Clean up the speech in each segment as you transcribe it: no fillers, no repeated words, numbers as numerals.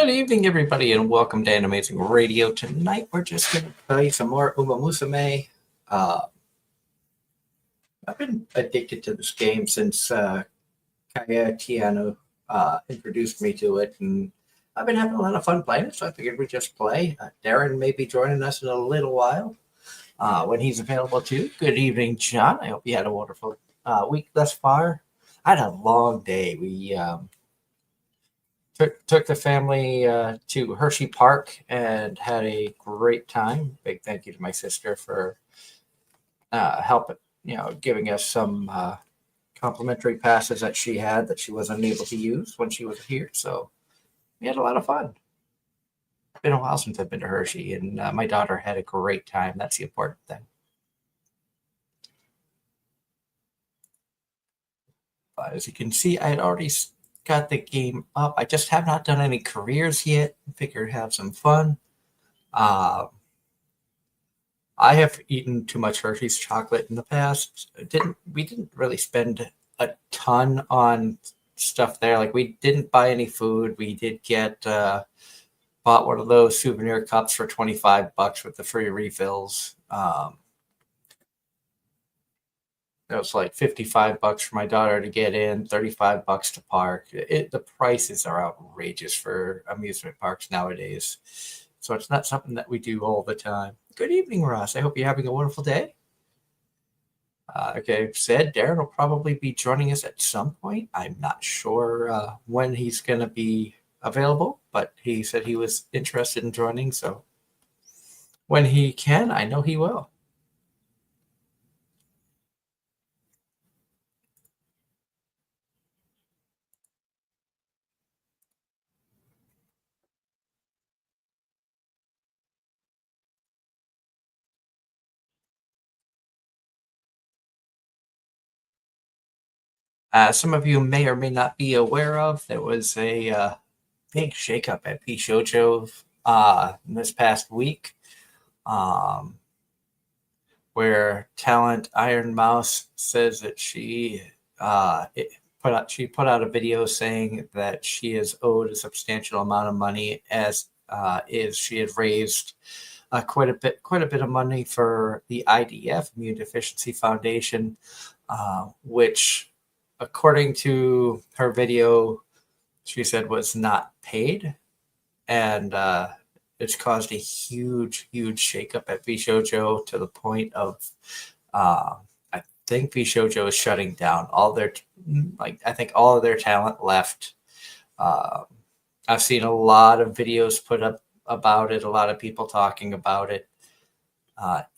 Good evening, everybody, and welcome to Anime-Zing Radio. Tonight, we're just going to play some more Uma Musume. I've been addicted to this game since Kaya Tiano introduced me to it, and I've been having a lot of fun playing it, so I figured we'd just play. Darren may be joining us in a little while when he's available, too. Good evening, John. I hope you had a wonderful week thus far. I had a long day. We took the family to Hershey Park and had a great time. Big thank you to my sister for helping, giving us some complimentary passes that she had that she wasn't able to use when she was here. So we had a lot of fun. Been a while since I've been to Hershey, and my daughter had a great time. That's the important thing. But as you can see, I had already got the game up. I just have not done any careers yet. Figured have some fun. I have eaten too much Hershey's chocolate in the past. We didn't really spend a ton on stuff there. Like, we didn't buy any food. We did get bought one of those souvenir cups for $25 with the free refills. It was like $55 for my daughter to get in, $35 to park. The prices are outrageous for amusement parks nowadays. So it's not something that we do all the time. Good evening, Ross. I hope you're having a wonderful day. Okay, said Darren will probably be joining us at some point. I'm not sure when he's going to be available, but he said he was interested in joining. So when he can, I know he will. Some of you may or may not be aware of, there was a big shakeup at Bishojo this past week, where talent Iron Mouse says that she put out a video saying that she is owed a substantial amount of money, as she had raised quite a bit of money for the IDF, Immune Deficiency Foundation, which, according to her video, she said was not paid, and it's caused a huge shakeup at Bishojo to the point of I think Bishojo is shutting down. I think all of their talent left. I've seen a lot of videos put up about it, a lot of people talking about it.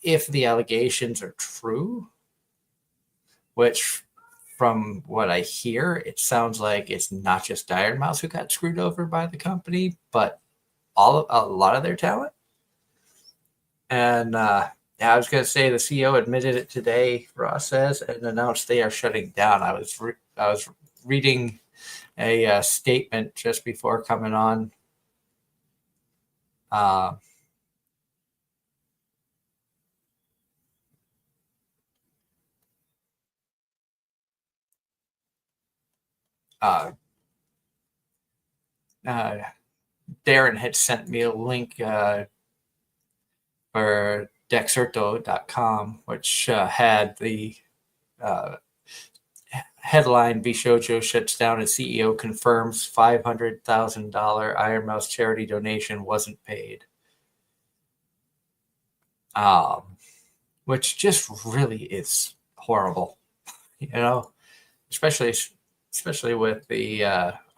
If the allegations are true, which from what I hear, it sounds like it's not just Iron Mouse who got screwed over by the company, but a lot of their talent. And I was going to say the CEO admitted it today, Ross says, and announced they are shutting down. I was reading a statement just before coming on. Darren had sent me a link for Dexerto.com, which had the headline: Bishojo shuts down as CEO confirms $500,000 Iron Mouse charity donation wasn't paid. Which just really is horrible, especially with the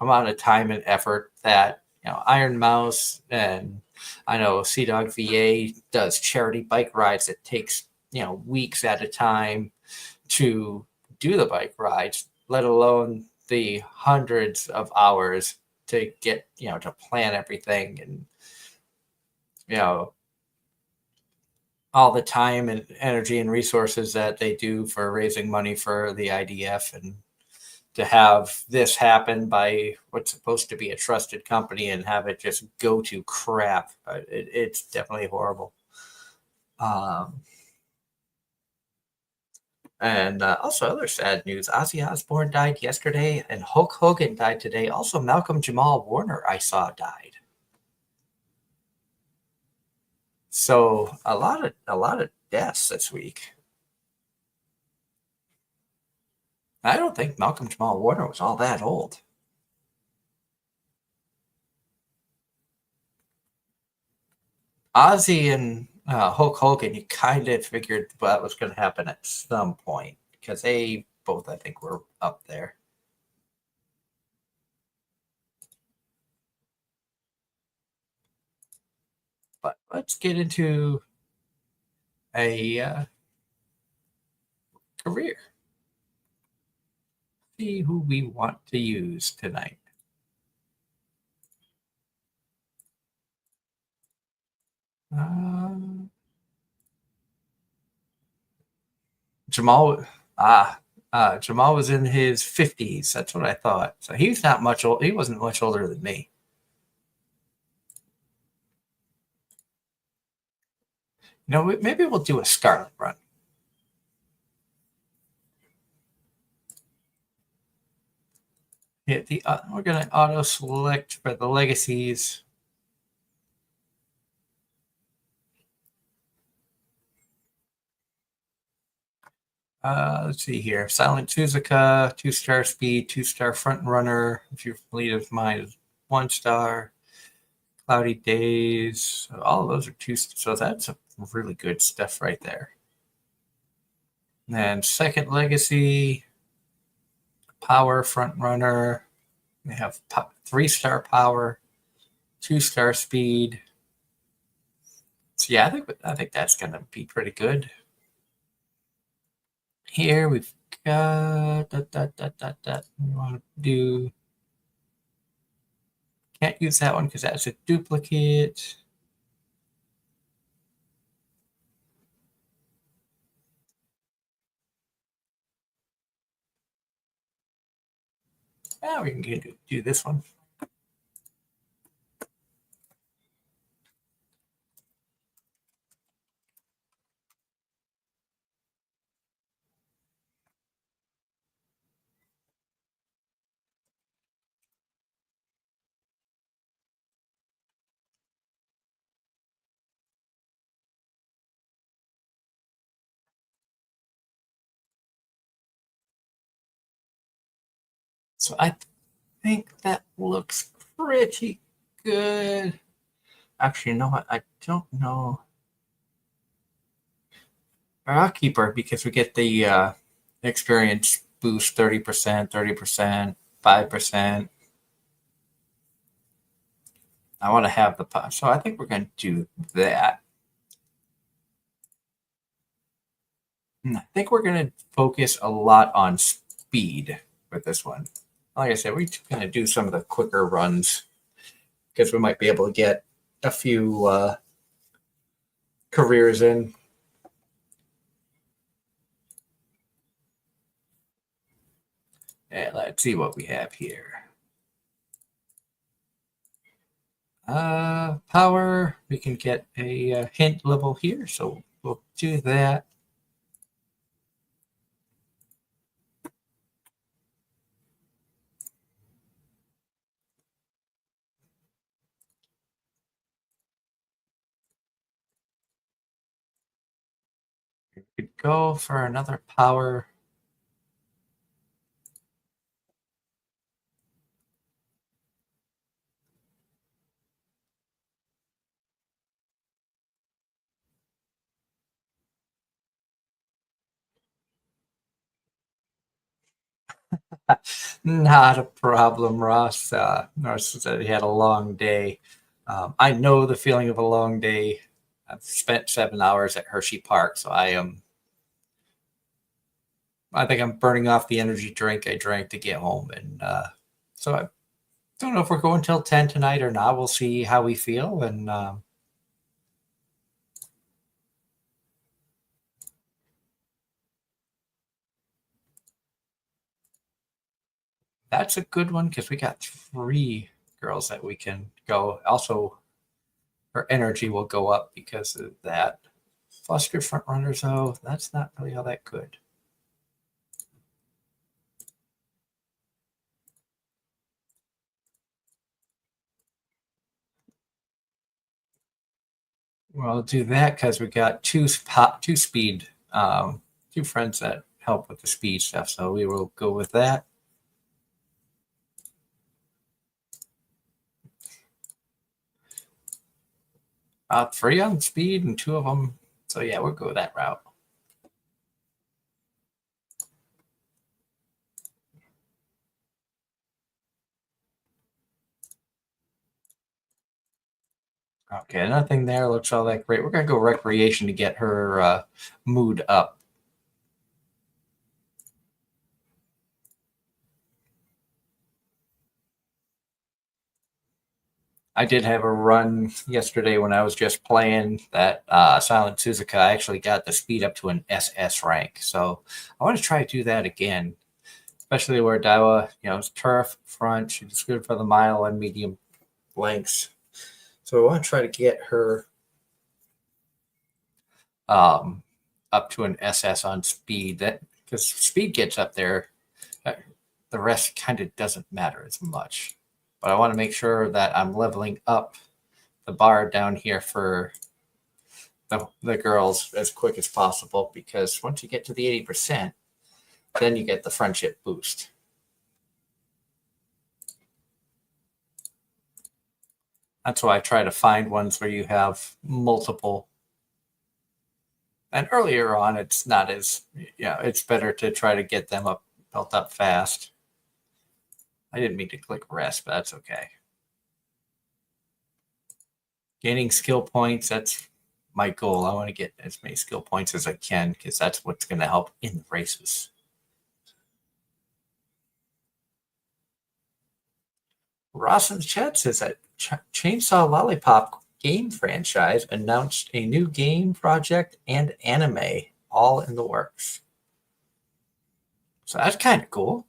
amount of time and effort that Iron Mouse, and I know Sea Dog VA does charity bike rides that takes weeks at a time to do the bike rides, let alone the hundreds of hours to get to plan everything, and all the time and energy and resources that they do for raising money for the IDF, and to have this happen by what's supposed to be a trusted company and have it just go to crap. It's definitely horrible. And also other sad news: Ozzy Osbourne died yesterday, and Hulk Hogan died today. Also, Malcolm Jamal Warner, I saw, died. So a lot of deaths this week. I don't think Malcolm Jamal Warner was all that old. Ozzy and Hulk Hogan, you kind of figured that was going to happen at some point because they both, I think, were up there. But let's get into a career. See who we want to use tonight. Uh, Jamal, ah, Jamal was in his 50s. That's what I thought. So he's not much old. He wasn't much older than me. You know, maybe we'll do a Scarlet run. Hit the. We're gonna auto select for the legacies. Let's see here. Silent Suzuka, 2-star speed, 2-star front runner. If your fleet of mine is 1-star. Cloudy Days. All of those are 2. So that's a really good stuff right there. And second legacy, power front runner. We have 3-star power, 2-star speed. So yeah, I think that's gonna be pretty good. Here we've got we want to do. Can't use that one because that's a duplicate. Yeah, we can do this one. So I think that looks pretty good. Actually, you know what? I don't know. I'll keep her because we get the experience boost 30%, 30%, 5%. I want to have the punch. So I think we're going to do that. And I think we're going to focus a lot on speed with this one. Like I said, we're going to do some of the quicker runs because we might be able to get a few careers in. And let's see what we have here. Power, we can get a hint level here, so we'll do that. We could go for another power. Not a problem, Ross. Ross said he had a long day. I know the feeling of a long day. I've spent 7 hours at Hershey Park, so I think I'm burning off the energy drink I drank to get home, and so I don't know if we're going till 10 tonight or not. We'll see how we feel, and that's a good one because we got 3 girls that we can go. Also, her energy will go up because of that. Flustered front runners, though, that's not really all that good. Well, I'll do that because we got two speed, two friends that help with the speed stuff. So we will go with that. Three on speed and two of them. So yeah, we'll go that route. Okay, nothing there looks all that great. We're gonna go recreation to get her mood up. I did have a run yesterday when I was just playing that Silent Suzuka. I actually got the speed up to an SS rank, so I want to try to do that again, especially where Daiwa, is turf front. She's good for the mile and medium lengths. So I want to try to get her up to an SS on speed. That because speed gets up there, the rest kind of doesn't matter as much. But I want to make sure that I'm leveling up the bar down here for the girls as quick as possible, because once you get to the 80%, then you get the friendship boost. That's why I try to find ones where you have multiple. And earlier on, it's not as, it's better to try to get them built up fast. I didn't mean to click rest, but that's okay. Gaining skill points, that's my goal. I want to get as many skill points as I can because that's what's going to help in the races. Ross in the chat says that Chainsaw Lollipop game franchise announced a new game project and anime all in the works. So that's kind of cool.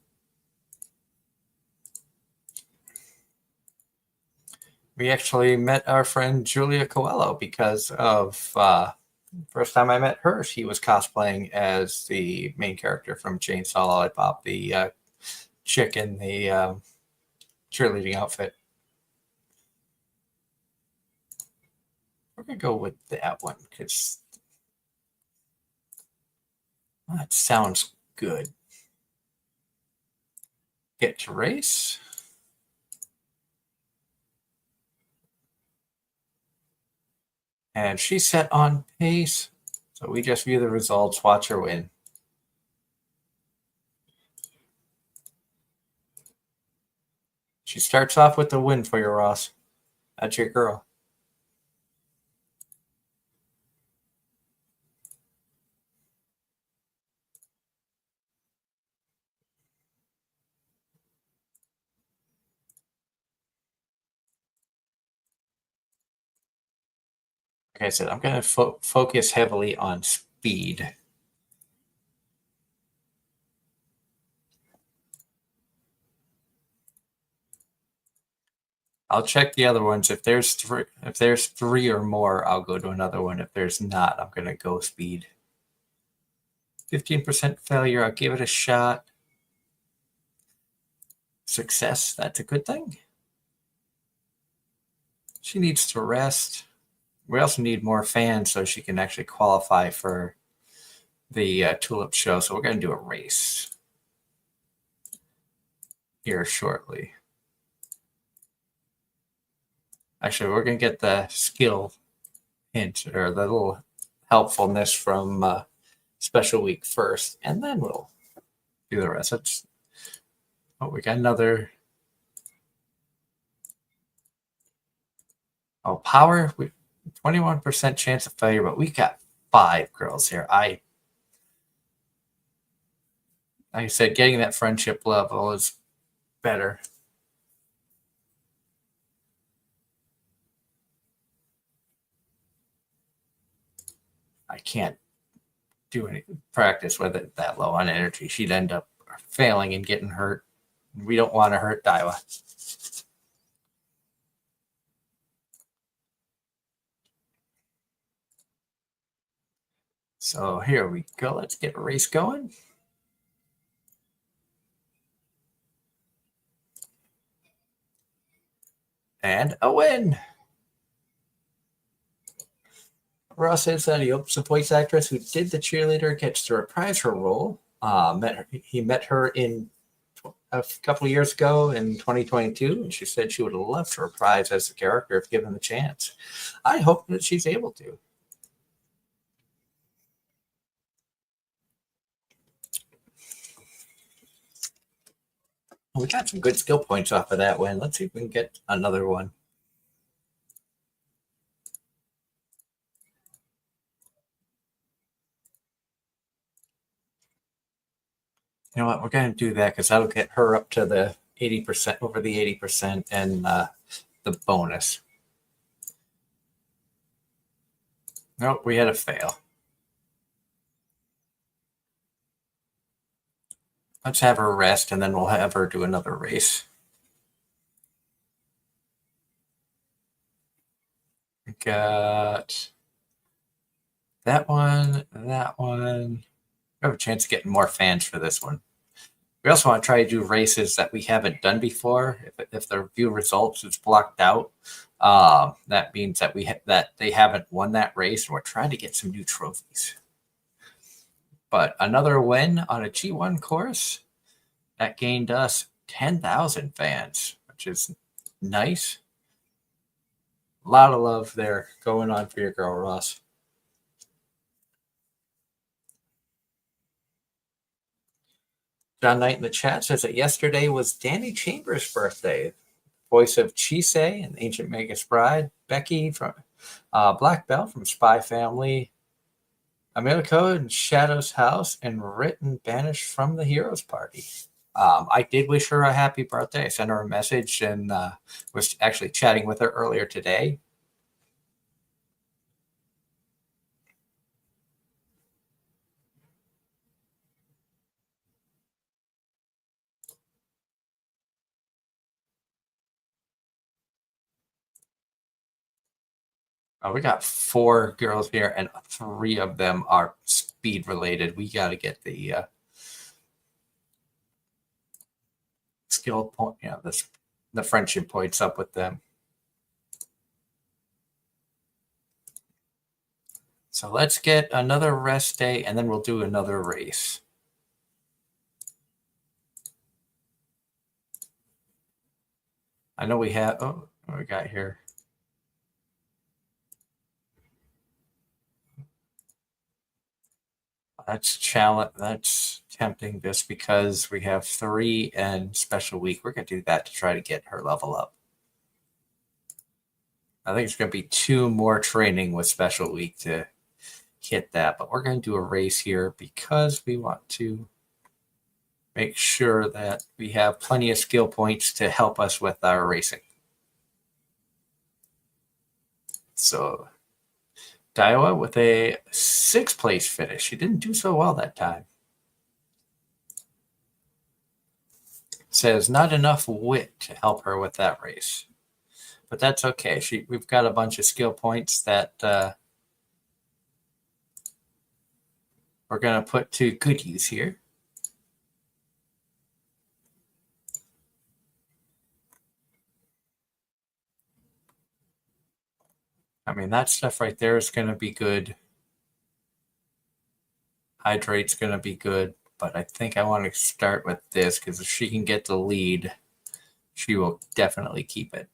We actually met our friend Julia Coelho because of first time I met her, she was cosplaying as the main character from Chainsaw Lollipop, the chick in the cheerleading outfit. We're going to go with that one because that sounds good. Get to race. And she's set on pace. So we just view the results, watch her win. She starts off with the win for you, Ross. That's your girl. Like I said, I'm going to focus heavily on speed. I'll check the other ones. If there's three or more, I'll go to another one. If there's not, I'm going to go speed. 15% failure. I'll give it a shot. Success. That's a good thing. She needs to rest. We also need more fans so she can actually qualify for the Tulip show. So we're going to do a race here shortly. Actually, we're going to get the skill hint or the little helpfulness from Special Week first, and then we'll do the rest. We got another. Oh, power. 21% chance of failure, but we got 5 girls here. Like I said, getting that friendship level is better. I can't do any practice with it that low on energy. She'd end up failing and getting hurt. We don't want to hurt Daiwa. So here we go. Let's get a race going. And a win. Ross says that he hopes the voice actress who did the cheerleader gets to reprise her role. He met her in a couple of years ago in 2022, and she said she would love to reprise as the character if given the chance. I hope that she's able to. We got some good skill points off of that win. Let's see if we can get another one. You know what? We're going to do that because that'll get her up to the 80%, over the 80%, and the bonus. Nope, we had a fail. Let's have her rest, and then we'll have her do another race. We got that one, that one. We have a chance of getting more fans for this one. We also want to try to do races that we haven't done before. If the view results is blocked out, that means that that they haven't won that race, and we're trying to get some new trophies. But another win on a G1 course that gained us 10,000 fans, which is nice. A lot of love there going on for your girl, Ross. John Knight in the chat says that yesterday was Danny Chambers' birthday. Voice of Chisei and Ancient Magus Bride, Becky from Black Belt from Spy Family, Americo in Shadow's House, and Written Banished from the Heroes Party. I did wish her a happy birthday. I sent her a message and was actually chatting with her earlier today. We got 4 girls here, and 3 of them are speed related. We got to get the skill point, the friendship points up with them. So let's get another rest day, and then we'll do another race. I know we have. Oh, what we got here? That's tempting just because we have 3 and special week. We're going to do that to try to get her level up. I think it's going to be 2 more training with special week to hit that, but we're going to do a race here because we want to make sure that we have plenty of skill points to help us with our racing. So Daiwa with a 6th place finish. She didn't do so well that time. Says not enough wit to help her with that race, but that's okay. We've got a bunch of skill points that we're going to put to good use here. I mean, that stuff right there is going to be good. Hydrate's going to be good, but I think I want to start with this because if she can get the lead, she will definitely keep it.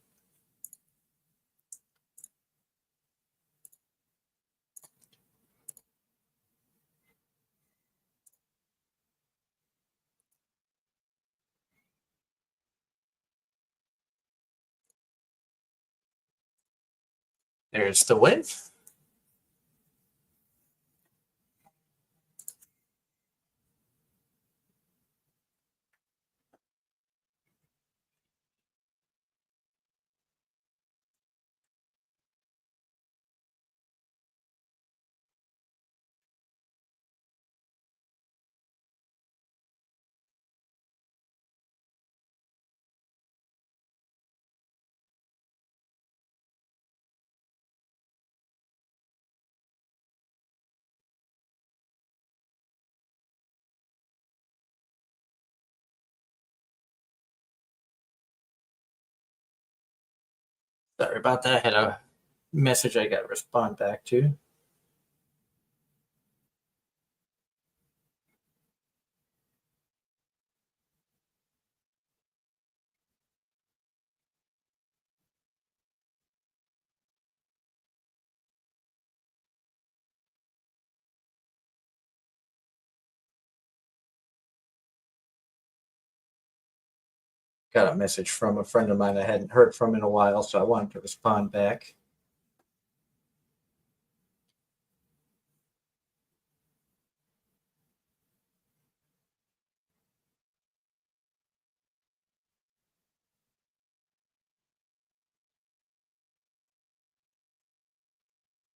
There's the win. Sorry about that. I had a message I got to respond back to. got a message from a friend of mine I hadn't heard from in a while, so I wanted to respond back.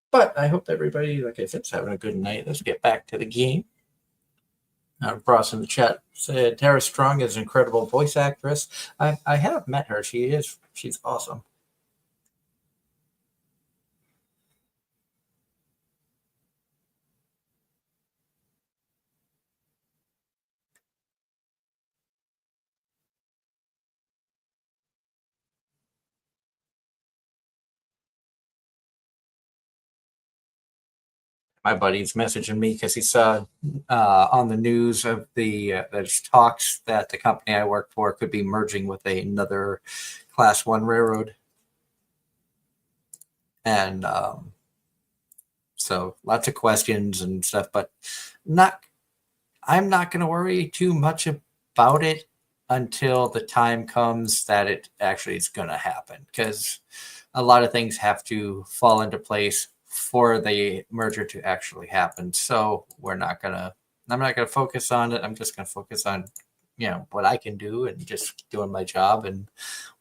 But I hope everybody, like I said, is having a good night. Let's get back to the game. Ross in the chat said Tara Strong is an incredible voice actress. I have met her. She's awesome. My buddy's messaging me because he saw on the news of there's talks that the company I work for could be merging with another Class 1 railroad. And so lots of questions and stuff, but I'm not going to worry too much about it until the time comes that it actually is going to happen, because a lot of things have to fall into place for the merger to actually happen. So I'm not going to focus on it. I'm just going to focus on, what I can do and just doing my job and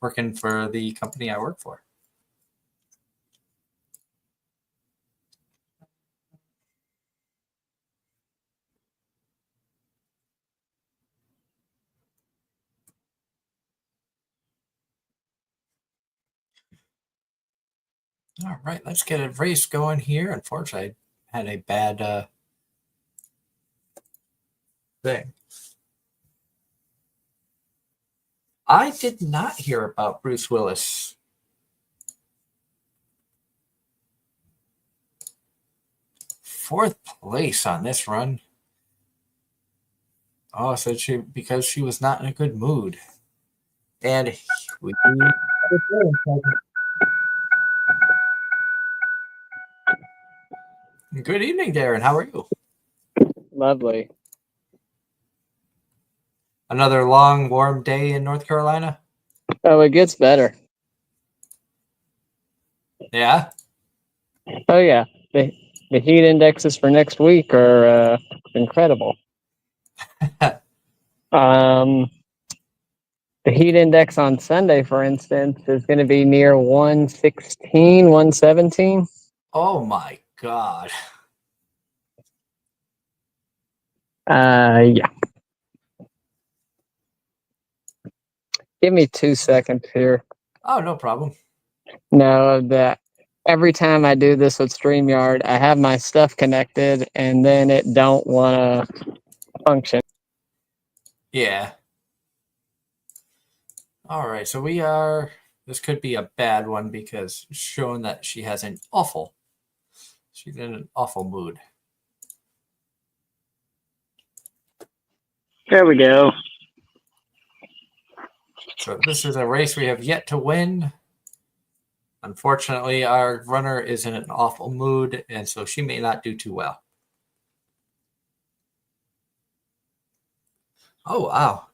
working for the company I work for. All right, let's get a race going here. Unfortunately, I had a bad thing. I did not hear about Bruce Willis. Fourth place on this run. Oh, so because she was not in a good mood. And we Good evening, Darren. How are you? Lovely. Another long, warm day in North Carolina? Oh, it gets better. Yeah? Oh, yeah. The heat indexes for next week are incredible. The heat index on Sunday, for instance, is going to be near 116, 117. Oh, my God. Yeah. Give me 2 seconds here. Oh, no problem. No, that every time I do this with StreamYard, I have my stuff connected, and then it don't want to function. Yeah. All right, so this could be a bad one because it's showing that she's in an awful mood. There we go. So this is a race we have yet to win. Unfortunately, our runner is in an awful mood, and so she may not do too well. Oh, wow.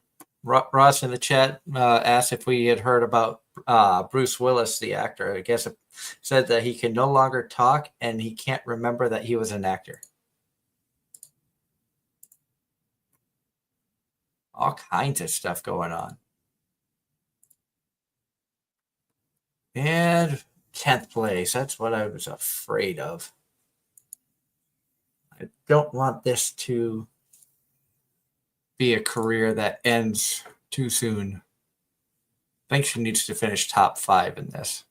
Ross in the chat asked if we had heard about Bruce Willis, the actor. I guess it said that he can no longer talk and he can't remember that he was an actor. All kinds of stuff going on. And 10th place. That's what I was afraid of. I don't want this to be a career that ends too soon. I think she needs to finish top 5 in this.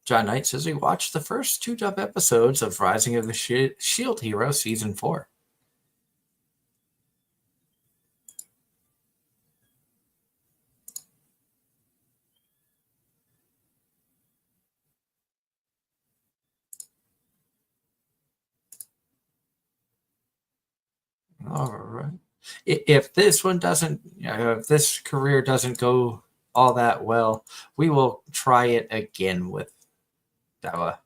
John Knight says he watched the first 2 dub episodes of Rising of the Shield Hero Season 4. All right. If this one doesn't, if this career doesn't go all that well, we will try it again with Dawa.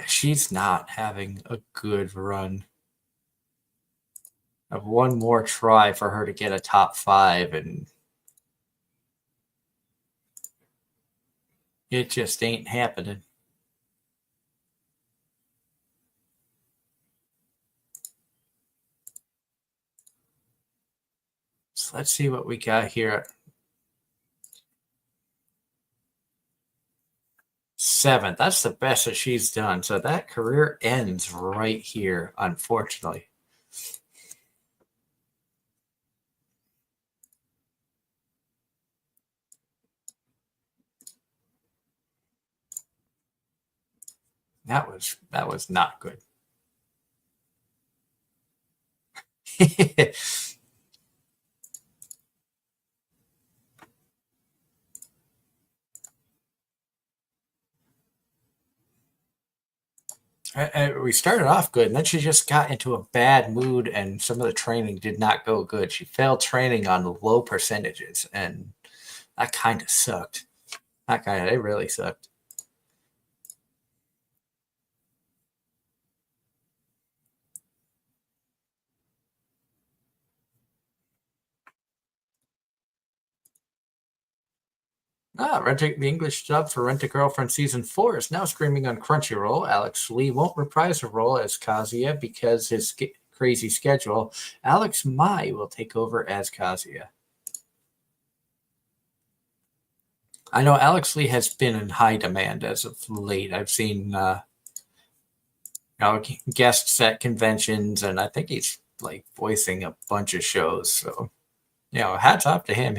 She's not having a good run. I have one more try for her to get a top 5, and it just ain't happening. So let's see what we got here. 7th. That's the best that she's done. So that career ends right here, unfortunately. That was not good. We started off good, and then she just got into a bad mood, and some of the training did not go good. She failed training on low percentages, and that kind of sucked. It really sucked. The English dub for Rent a Girlfriend Season 4 is now streaming on Crunchyroll. Alex Lee won't reprise her role as Kazuya because his crazy schedule. Alex Mai will take over as Kazuya. I know Alex Lee has been in high demand as of late. I've seen guests at conventions, and I think he's like voicing a bunch of shows. So, hats off to him.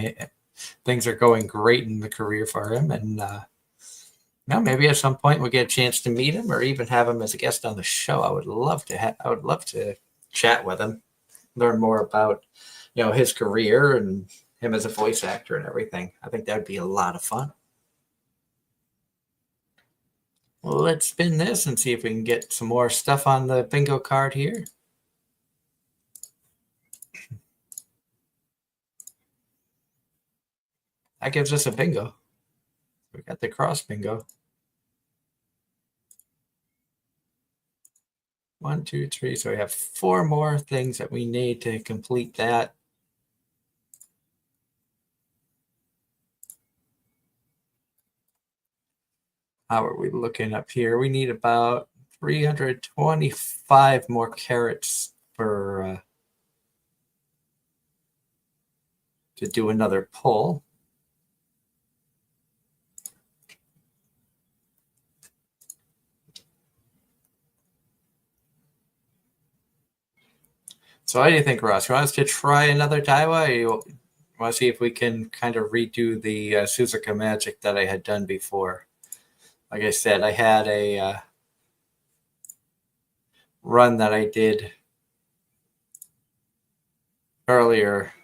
Things are going great in the career for him, and maybe at some point we'll get a chance to meet him or even have him as a guest on the show. I would love to chat with him, learn more about his career and him as a voice actor and everything. I think that'd be a lot of fun. Well, let's spin this and see if we can get some more stuff on the bingo card here. That gives us a bingo. We got the cross bingo. 1, 2, 3. So we have 4 more things that we need to complete that. How are we looking up here? We need about 325 more carats for to do another pull. So what do you think, Ross? You want us to try another Daiwa, or you want to see if we can kind of redo the Suzuka magic that I had done before? Like I said, I had a run that I did earlier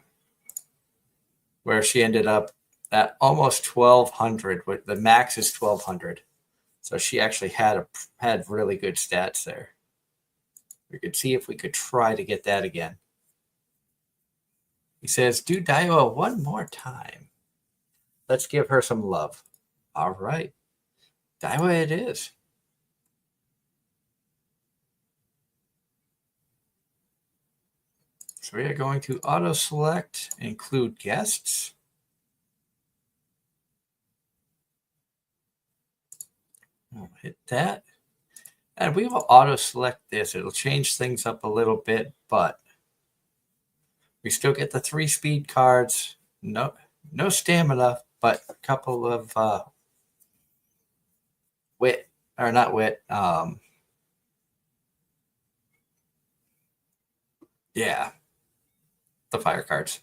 where she ended up at almost 1200. The max is 1200. So she actually had really good stats there. We could see if we could try to get that again. He says, do Daiwa one more time. Let's give her some love. All right. Daiwa it is. So we are going to auto select, include guests. We'll hit that. And we will auto select this. It'll change things up a little bit, but we still get the 3 speed cards. No stamina, but a couple of wit, or not wit. Yeah, the fire cards.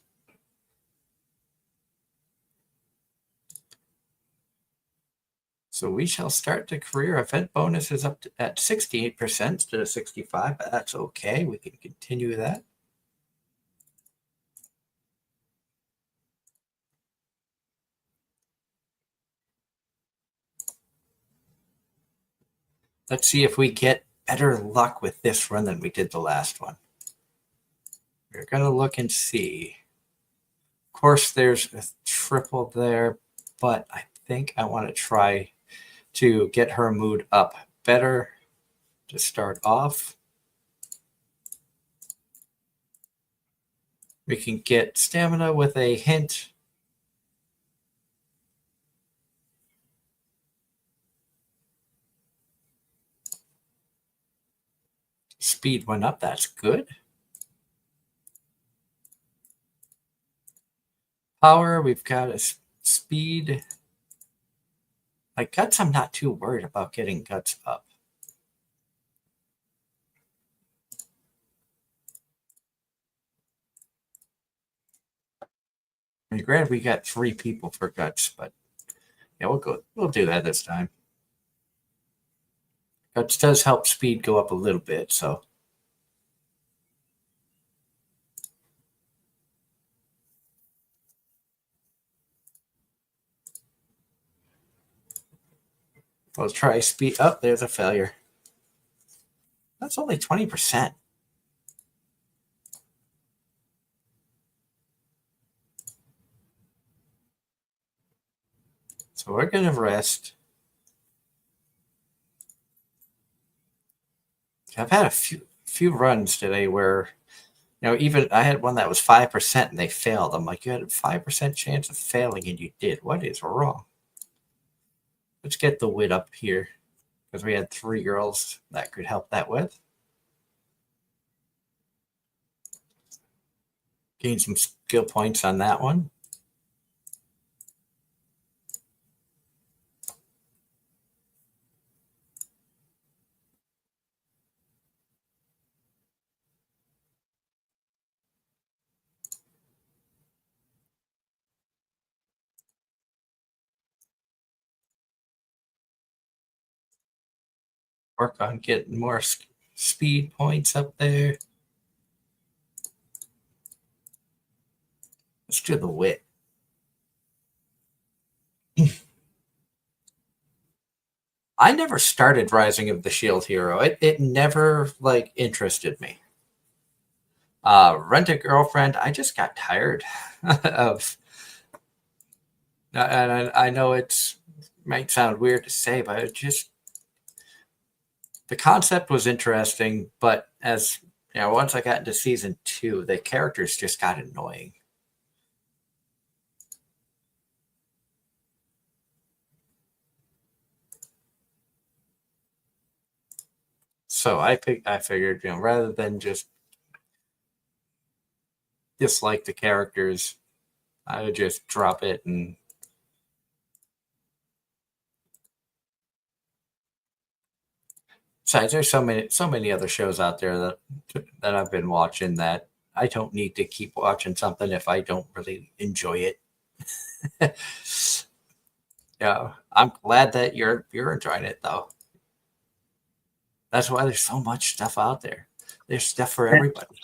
So we shall start the career. Event bonus is up at 68% instead of 65, but that's okay. We can continue that. Let's see if we get better luck with this run than we did the last one. We're going to look and see. Of course, there's a triple there, but I think I want to try to get her mood up better to start off. We can get stamina with a hint. Speed went up. That's good. Power, we've got a speed. Like guts, I'm not too worried about getting guts up. I mean, granted, we got 3 people for guts, but yeah, we'll do that this time. Guts does help speed go up a little bit, so. Let's try speed. Oh, there's a failure. That's only 20%. So we're going to rest. I've had a few runs today where, even I had one that was 5% and they failed. I'm like, you had a 5% chance of failing and you did. What is wrong? Let's get the wit up here because we had 3 girls that could help that with. Gain some skill points on that one. Work on getting more speed points up there. Let's do the wit. I never started Rising of the Shield Hero. It never interested me. Rent a Girlfriend, I just got tired of. And I know it might sound weird to say, but it just the concept was interesting. But as once I got into season 2, the characters just got annoying. So I figured, rather than just dislike the characters, I would just drop it. And besides, there's so many other shows out there that I've been watching that I don't need to keep watching something if I don't really enjoy it. Yeah, I'm glad that you're enjoying it though. That's why there's so much stuff out there. There's stuff for everybody.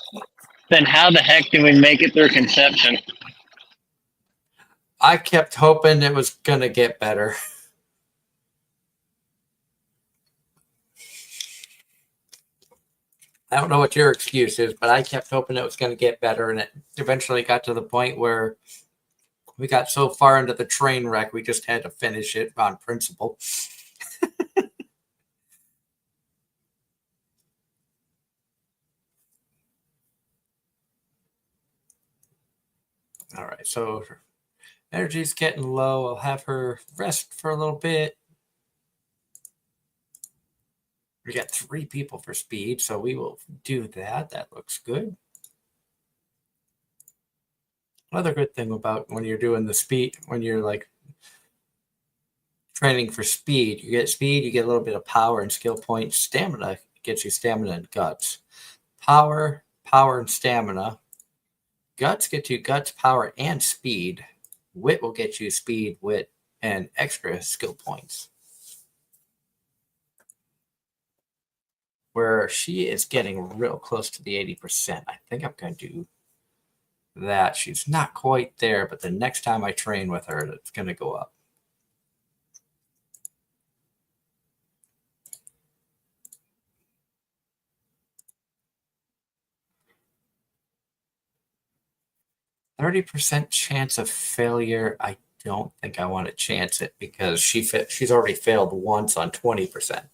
Then how the heck do we make it through conception? I kept hoping it was gonna get better. I don't know what your excuse is, but I kept hoping it was going to get better, and it eventually got to the point where we got so far into the train wreck, we just had to finish it on principle. All right, so her energy's getting low. I'll have her rest for a little bit. We got 3 people for speed, so we will do that. That looks good. Another good thing about when you're doing the speed, when you're training for speed, you get a little bit of power and skill points. Stamina gets you stamina and guts. Power, and stamina. Guts get you guts, power, and speed. Wit will get you speed, wit, and extra skill points. Where she is getting real close to the 80%. I think I'm going to do that. She's not quite there, but the next time I train with her, it's going to go up. %30 chance of failure. I don't think I want to chance it because she's already failed once on 20%.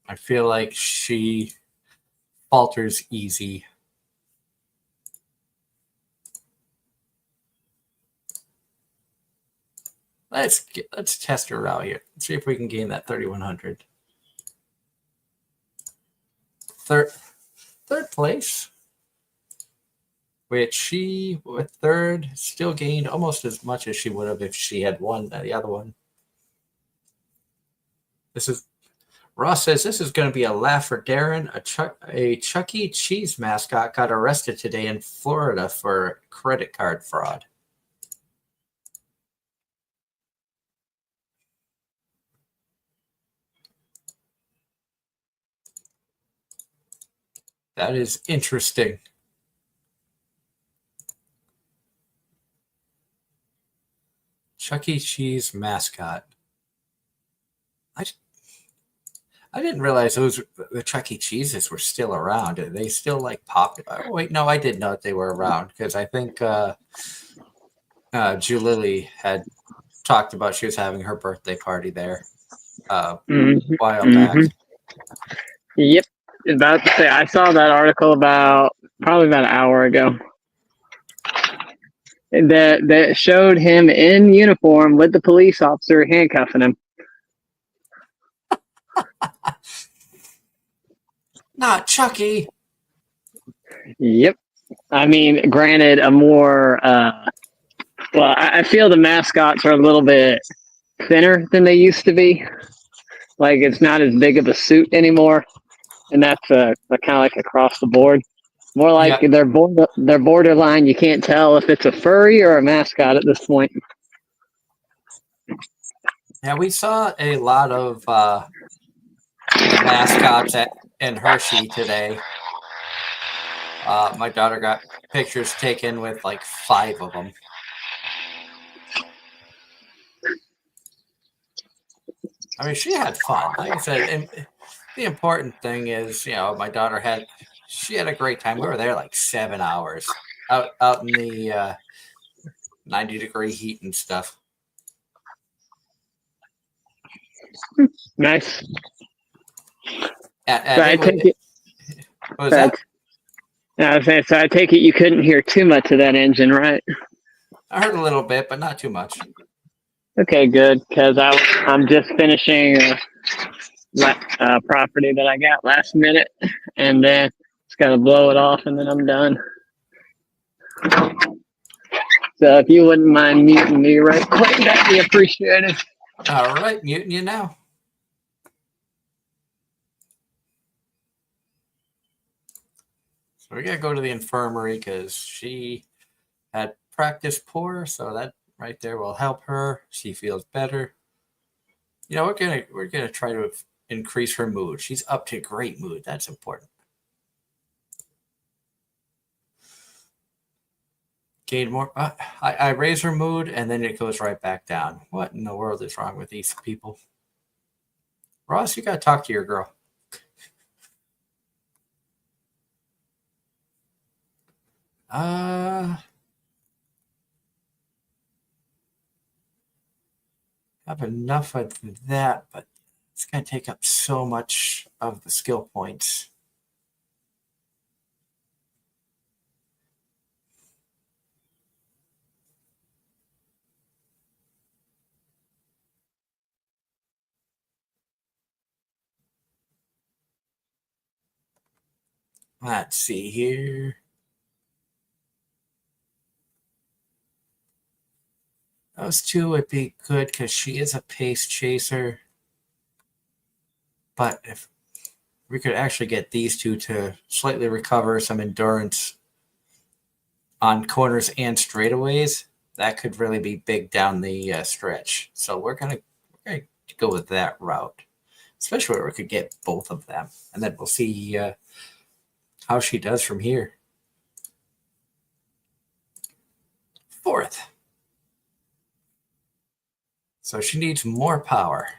I feel like she falters easy. Let's test her out here. Let's see if we can gain that 3,100. Third place, which she with third still gained almost as much as she would have if she had won the other one. Ross says this is going to be a laugh for Darren. A Chuck E. Cheese mascot got arrested today in Florida for credit card fraud. That is interesting. Chuck E. Cheese mascot. I didn't realize the Chuck E. Cheeses were still around. Are they still like popular? Oh, wait, no, I did know they were around because I think Julily had talked about she was having her birthday party there a while back. Yep. About to say, I saw that article probably about an hour ago. That showed him in uniform with the police officer handcuffing him. Not Chucky. Yep. I mean, granted, a more well, I feel the mascots are a little bit thinner than they used to be. Like it's not as big of a suit anymore, and that's kind of like across the board. More like they're borderline. You can't tell if it's a furry or a mascot at this point. Yeah, we saw a lot of mascots in Hershey today. My daughter got pictures taken with like 5 of them. I mean, she had fun. Like I said, and the important thing is, my daughter had a great time. We were there like 7 hours out in the 90-degree heat and stuff. Nice. And I take it. What was that? I was saying, so I take it you couldn't hear too much of that engine, right? I heard a little bit, but not too much. Okay, good, because I'm just finishing a property that I got last minute, and then just got to blow it off, and then I'm done. So if you wouldn't mind muting me right quick, that'd be appreciated. All right, muting you now. So we gotta go to the infirmary because she had practice poor, so that right there will help her. She feels better. We're gonna try to increase her mood. She's up to great mood. That's important. Gain more. I raise her mood and then it goes right back down. What in the world is wrong with these people? Ross, you gotta talk to your girl. Have enough of that, but it's going to take up so much of the skill points. Let's see here. Those 2 would be good because she is a pace chaser. But if we could actually get these 2 to slightly recover some endurance on corners and straightaways, that could really be big down the stretch. So we're gonna go with that route, especially where we could get both of them, and then we'll see how she does from here. 4th. So she needs more power.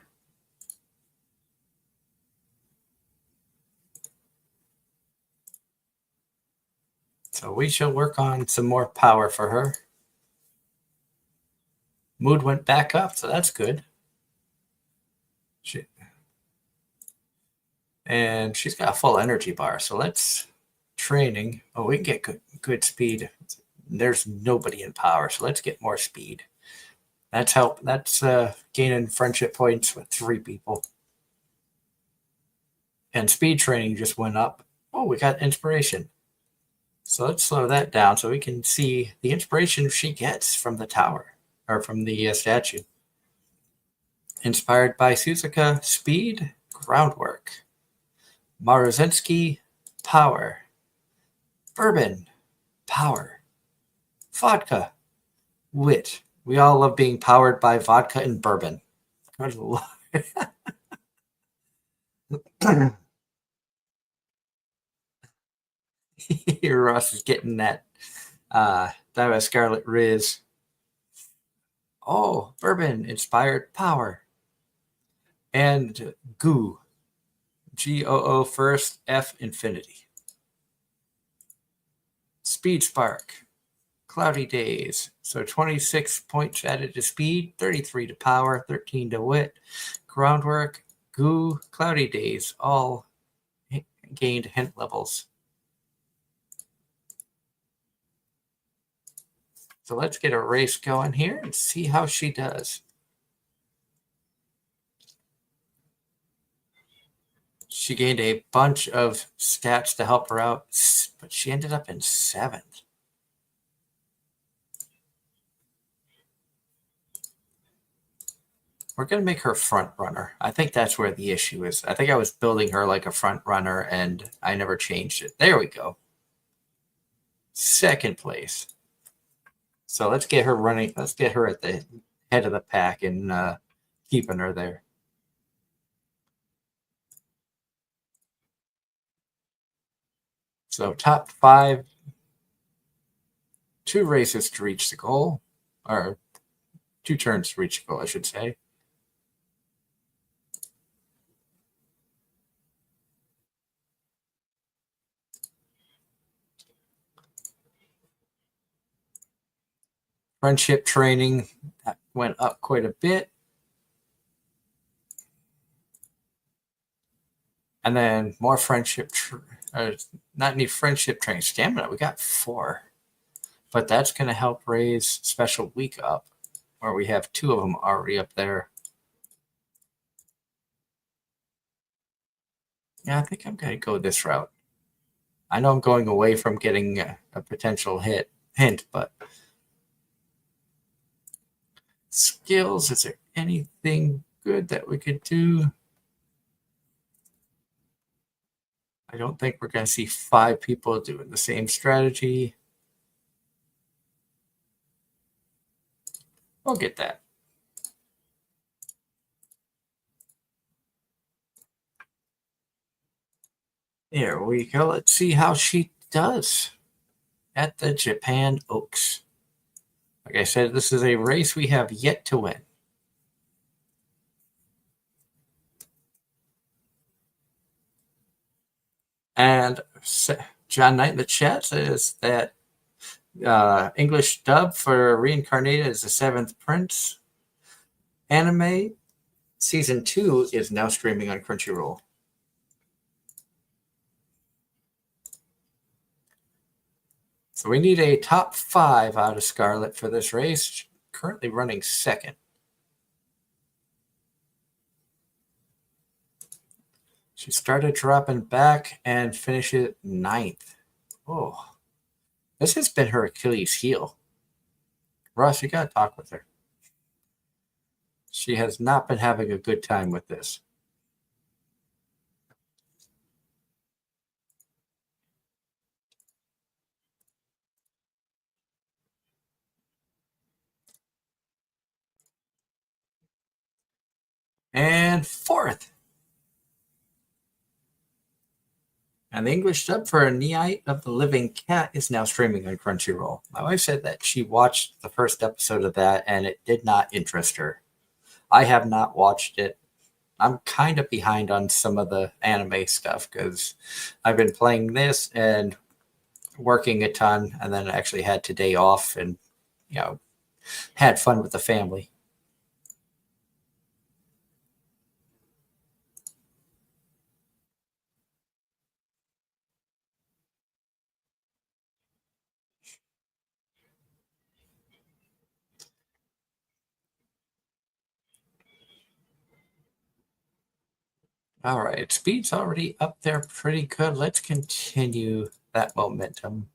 So we shall work on some more power for her. Mood went back up, so that's good. And she's got a full energy bar. So let's training. Oh, we can get good speed. There's nobody in power, so let's get more speed. That's help. That's gaining friendship points with 3 people. And speed training just went up. Oh, we got inspiration. So let's slow that down so we can see the inspiration she gets from the tower or from the statue. Inspired by Suzuka, speed, groundwork. Maruzinski, power. Bourbon, power. Vodka, wit. We all love being powered by vodka and bourbon. Good Lord. Ross is getting that Diva Scarlet Riz. Oh, bourbon inspired power. And goo. GOO first, F infinity. Speed spark. Cloudy days. So 26 points added to speed, 33 to power, 13 to wit. Groundwork, goo, cloudy days, all gained hint levels. So let's get a race going here and see how she does. She gained a bunch of stats to help her out, but she ended up in 7th. We're going to make her front runner. I think that's where the issue is. I think I was building her like a front runner and I never changed it. There we go. 2nd place. So let's get her running. Let's get her at the head of the pack and keeping her there. So top 5, 2 races to reach the goal, or 2 turns to reach the goal, I should say. Friendship training that went up quite a bit. And then more friendship, not any friendship training. Stamina, we got 4. But that's going to help raise special week up, where we have 2 of them already up there. Yeah, I think I'm going to go this route. I know I'm going away from getting a potential hint, but skills, is there anything good that we could do? I don't think we're going to see 5 people doing the same strategy. We'll get that. There we go. Let's see how she does at the Japan Oaks. Like I said, this is a race we have yet to win. And John Knight in the chat says that English dub for Reincarnated is the 7th Prince. Anime Season 2 is now streaming on Crunchyroll. So we need a top 5 out of Scarlet for this race. Currently running 2nd. She started dropping back and finished 9th. Oh, this has been her Achilles heel. Ross, you got to talk with her. She has not been having a good time with this. And 4th. And the English dub for Night of the Living Cat is now streaming on Crunchyroll. My wife said that she watched the first episode of that and it did not interest her. I have not watched it. I'm kind of behind on some of the anime stuff because I've been playing this and working a ton, and then actually had today off and, had fun with the family. All right, speed's already up there pretty good. Let's continue that momentum.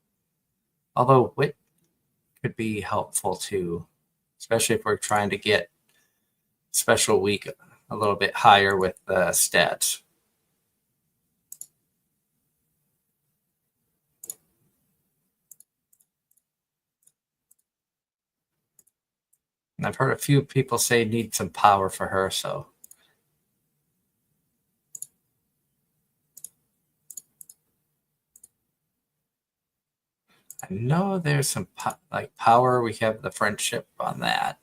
Although wit could be helpful too, especially if we're trying to get special week a little bit higher with the stats. And I've heard a few people say need some power for her, so I know there's some like power. We have the friendship on that.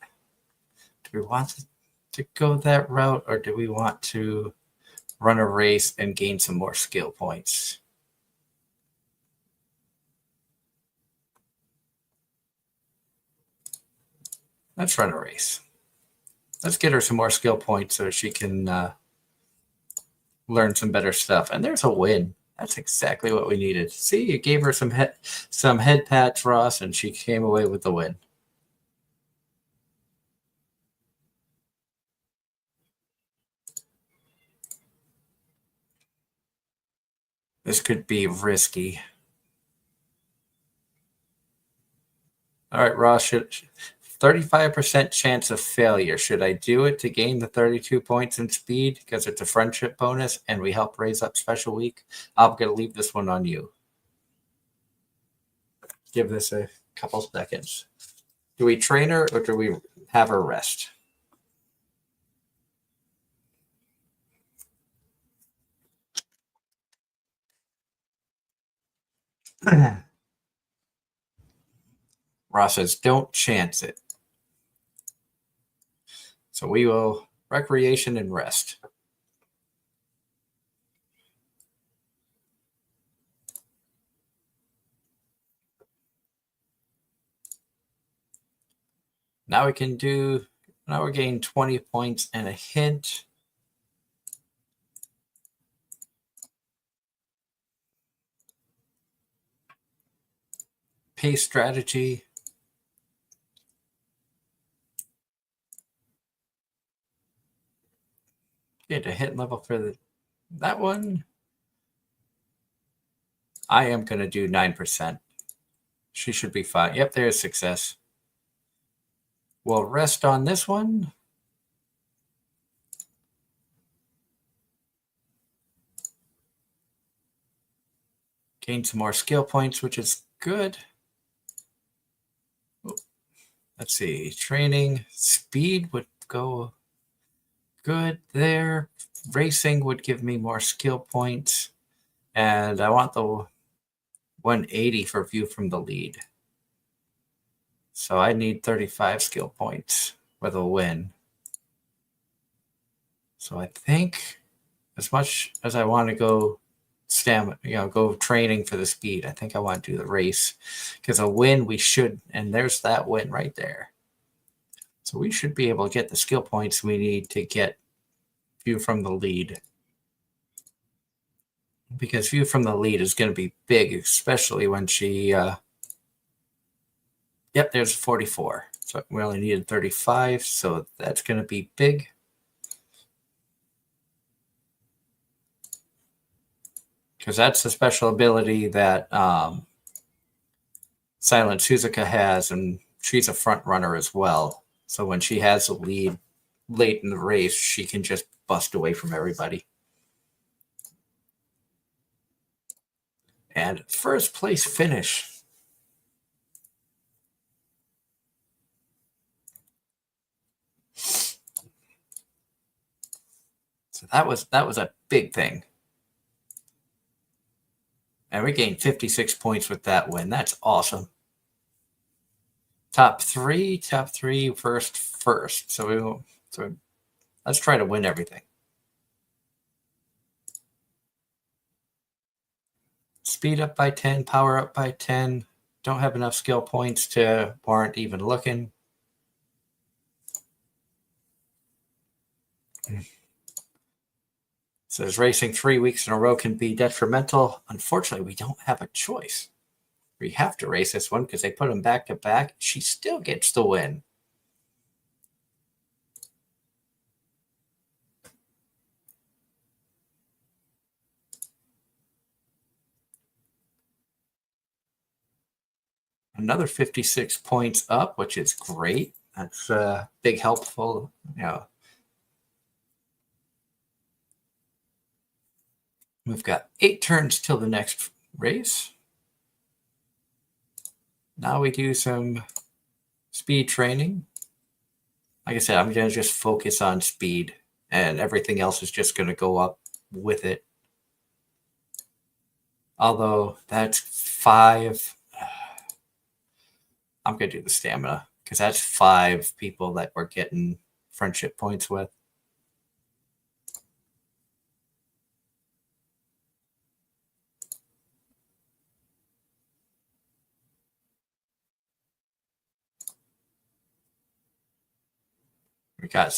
Do we want to go that route, or do we want to run a race and gain some more skill points? Let's run a race. Let's get her some more skill points so she can learn some better stuff. And there's a win. That's exactly what we needed. See, you gave her some head pats, Ross, and she came away with the win. This could be risky. All right, Ross, 35% chance of failure. Should I do it to gain the 32 points in speed because it's a friendship bonus and we help raise up special week? I'm going to leave this one on you. Give this a couple seconds. Do we train her or do we have her rest? Ross says, don't chance it. So we will recreation and rest. Now we can do, now we're getting 20 points and a hint. Pace strategy. Get a hit level for that one. I am going to do 9%. She should be fine. Yep, there's success. We'll rest on this one. Gain some more skill points, which is good. Let's see. Training. Speed would go good there. Racing would give me more skill points. And I want the 180 for view from the lead. So I need 35 skill points with a win. So I think as much as I want to go stamina, go training for the speed, I think I want to do the race because a win we should, and there's that win right there. So we should be able to get the skill points we need to get view from the lead. Because view from the lead is going to be big, especially when she, yep, there's 44. So we only needed 35, so that's going to be big. Because that's the special ability that Silent Suzuka has, and she's a front runner as well. So when she has a lead late in the race, she can just bust away from everybody. And first place finish. So that was a big thing. And we gained 56 points with that win. That's awesome. Top three, first. So let's try to win everything. Speed up by 10, power up by 10. Don't have enough skill points to warrant even looking. Says racing 3 weeks in a row can be detrimental. Unfortunately, we don't have a choice. We have to race this one because they put them back to back. She still gets the win. another 56 points up, which is great. That's big helpful, We've got 8 turns till the next race. Now we do some speed training. Like I said, I'm going to just focus on speed, and everything else is just going to go up with it. Although that's 5. I'm going to do the stamina because that's 5 people that we're getting friendship points with. We got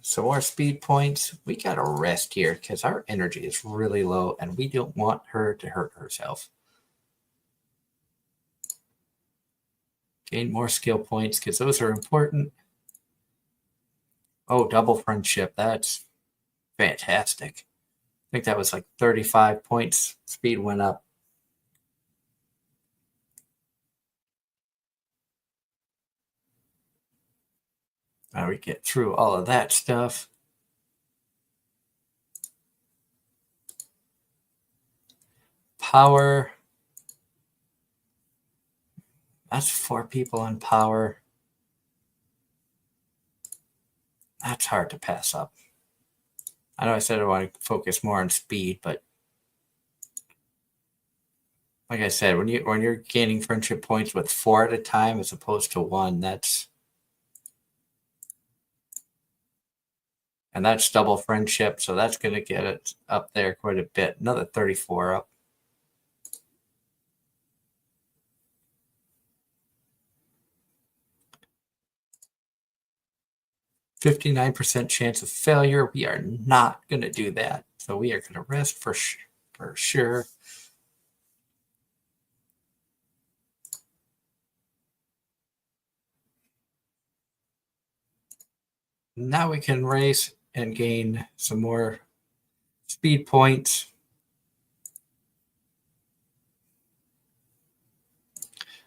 some more speed points. We got to rest here because our energy is really low and we don't want her to hurt herself. Gain more skill points because those are important. Oh, double friendship. That's fantastic. I think that was like 35 points. Speed went up. Now we get through all of that stuff. Power. That's 4 people in power. That's hard to pass up. I know I said I want to focus more on speed, but like I said, when you're gaining friendship points with 4 at a time as opposed to 1, that's double friendship, so that's going to get it up there quite a bit. Another 34 up. %59% chance of failure. We are not going to do that. So we are going to rest for sure. Now we can race and gain some more speed points.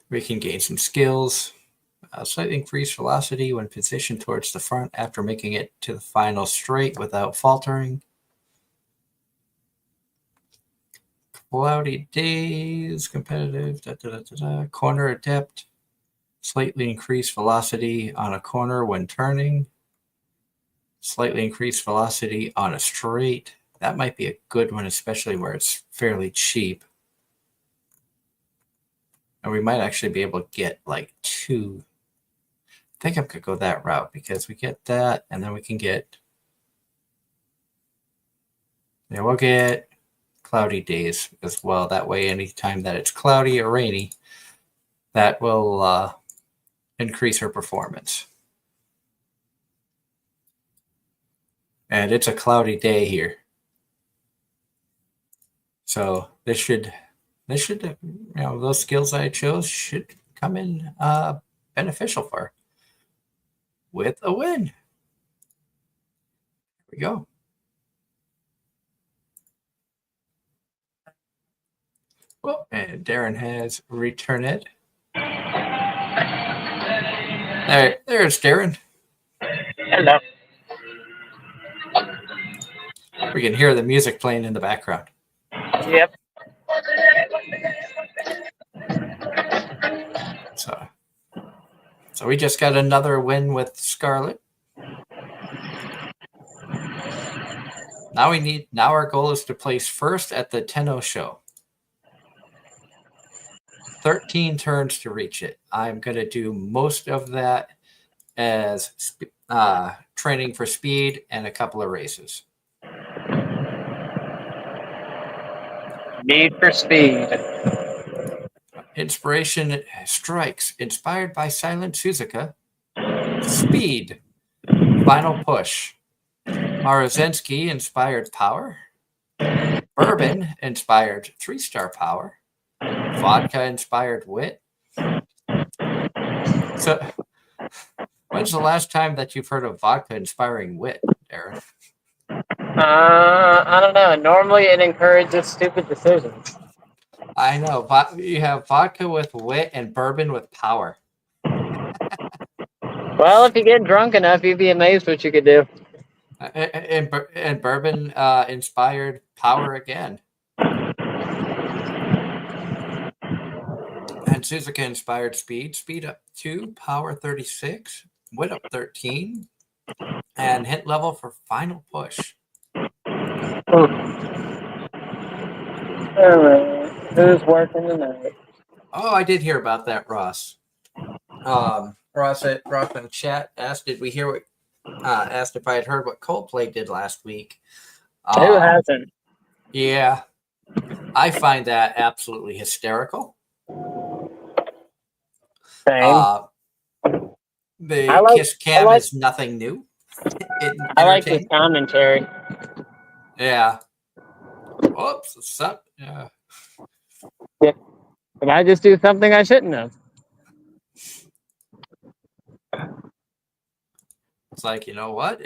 We can gain some skills. Slightly increased velocity when positioned towards the front after making it to the final straight without faltering. Cloudy days, competitive, corner adept. Slightly increased velocity on a corner when turning. Slightly increased velocity on a straight. That might be a good one, especially where it's fairly cheap. And we might actually be able to get like 2. I think I'm going to go that route because we get that and then we can get, we'll get cloudy days as well. That way, anytime that it's cloudy or rainy, that will increase her performance. And it's a cloudy day here. So this should, those skills I chose should come in beneficial for her. With a win. Here we go. Well, and Darren has returned. There's Darren. Hello. We can hear the music playing in the background. Yep. So we just got another win with Scarlet. Now our goal is to place first at the Tenno show. 13 turns to reach it. I'm going to do most of that as training for speed and a couple of races. Need for speed. Inspiration strikes. Inspired by Silent Suzuka. Speed. Final push. Marozensky inspired power. Bourbon inspired 3-star power. Vodka inspired wit. So, when's the last time that you've heard of vodka inspiring wit, Darren? I don't know. Normally it encourages stupid decisions. I know. You have vodka with wit and bourbon with power. Well, if you get drunk enough, you'd be amazed what you could do. And bourbon inspired power again. And Suzuka inspired speed. Speed up 2, power 36, wit up 13, and hit level for final push. All right. Who's working tonight? Oh, I did hear about that, Ross. Ross in the chat asked, "Did we hear what?" Asked if I had heard what Coldplay did last week. Who hasn't? Yeah, I find that absolutely hysterical. Same. The kiss cam is nothing new. I like his commentary. Yeah. Oops. Yeah. Did I just do something I shouldn't have? It's like, you know what?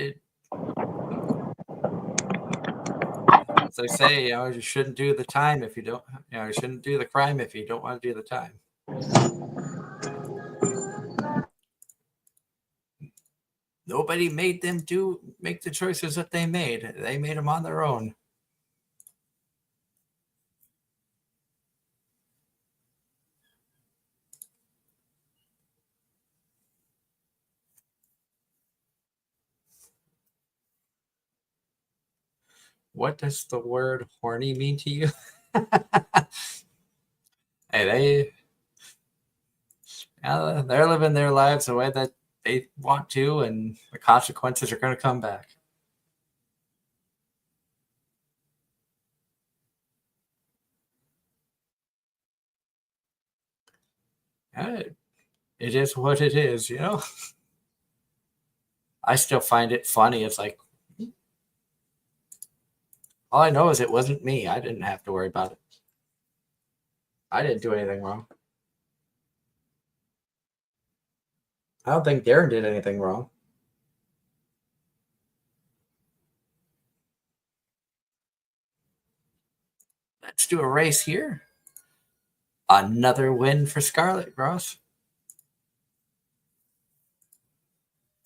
As they say, you shouldn't do the time if you don't. You shouldn't do the crime if you don't want to do the time. Nobody made them make the choices that they made. They made them on their own. What does the word horny mean to you? Hey, they're living their lives the way that they want to, and the consequences are going to come back. It is what it is, I still find it funny. It's like, all I know is it wasn't me. I didn't have to worry about it. I didn't do anything wrong. I don't think Darren did anything wrong. Let's do a race here. Another win for Scarlett, Ross.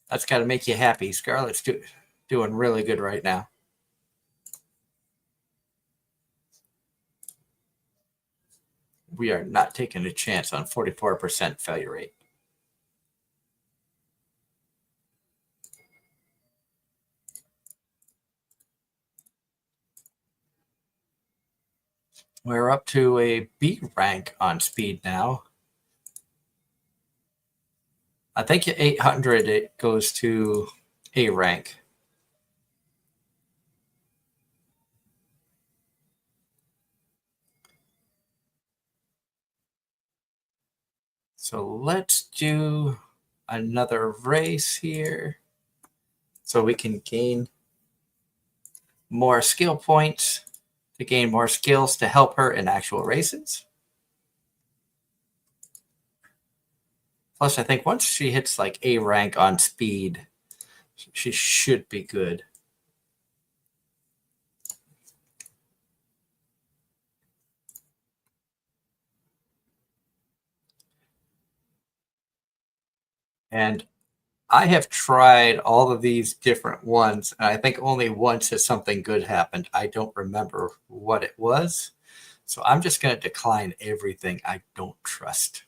That's got to make you happy. Scarlett's doing really good right now. We are not taking a chance on 44% failure rate. We're up to a B rank on speed now. I think at 800 it goes to A rank. So let's do another race here so we can gain more skill points to gain more skills to help her in actual races. Plus, I think once she hits like A rank on speed, she should be good. And I have tried all of these different ones, and I think only once has something good happened. I don't remember what it was. So I'm just going to decline everything I don't trust.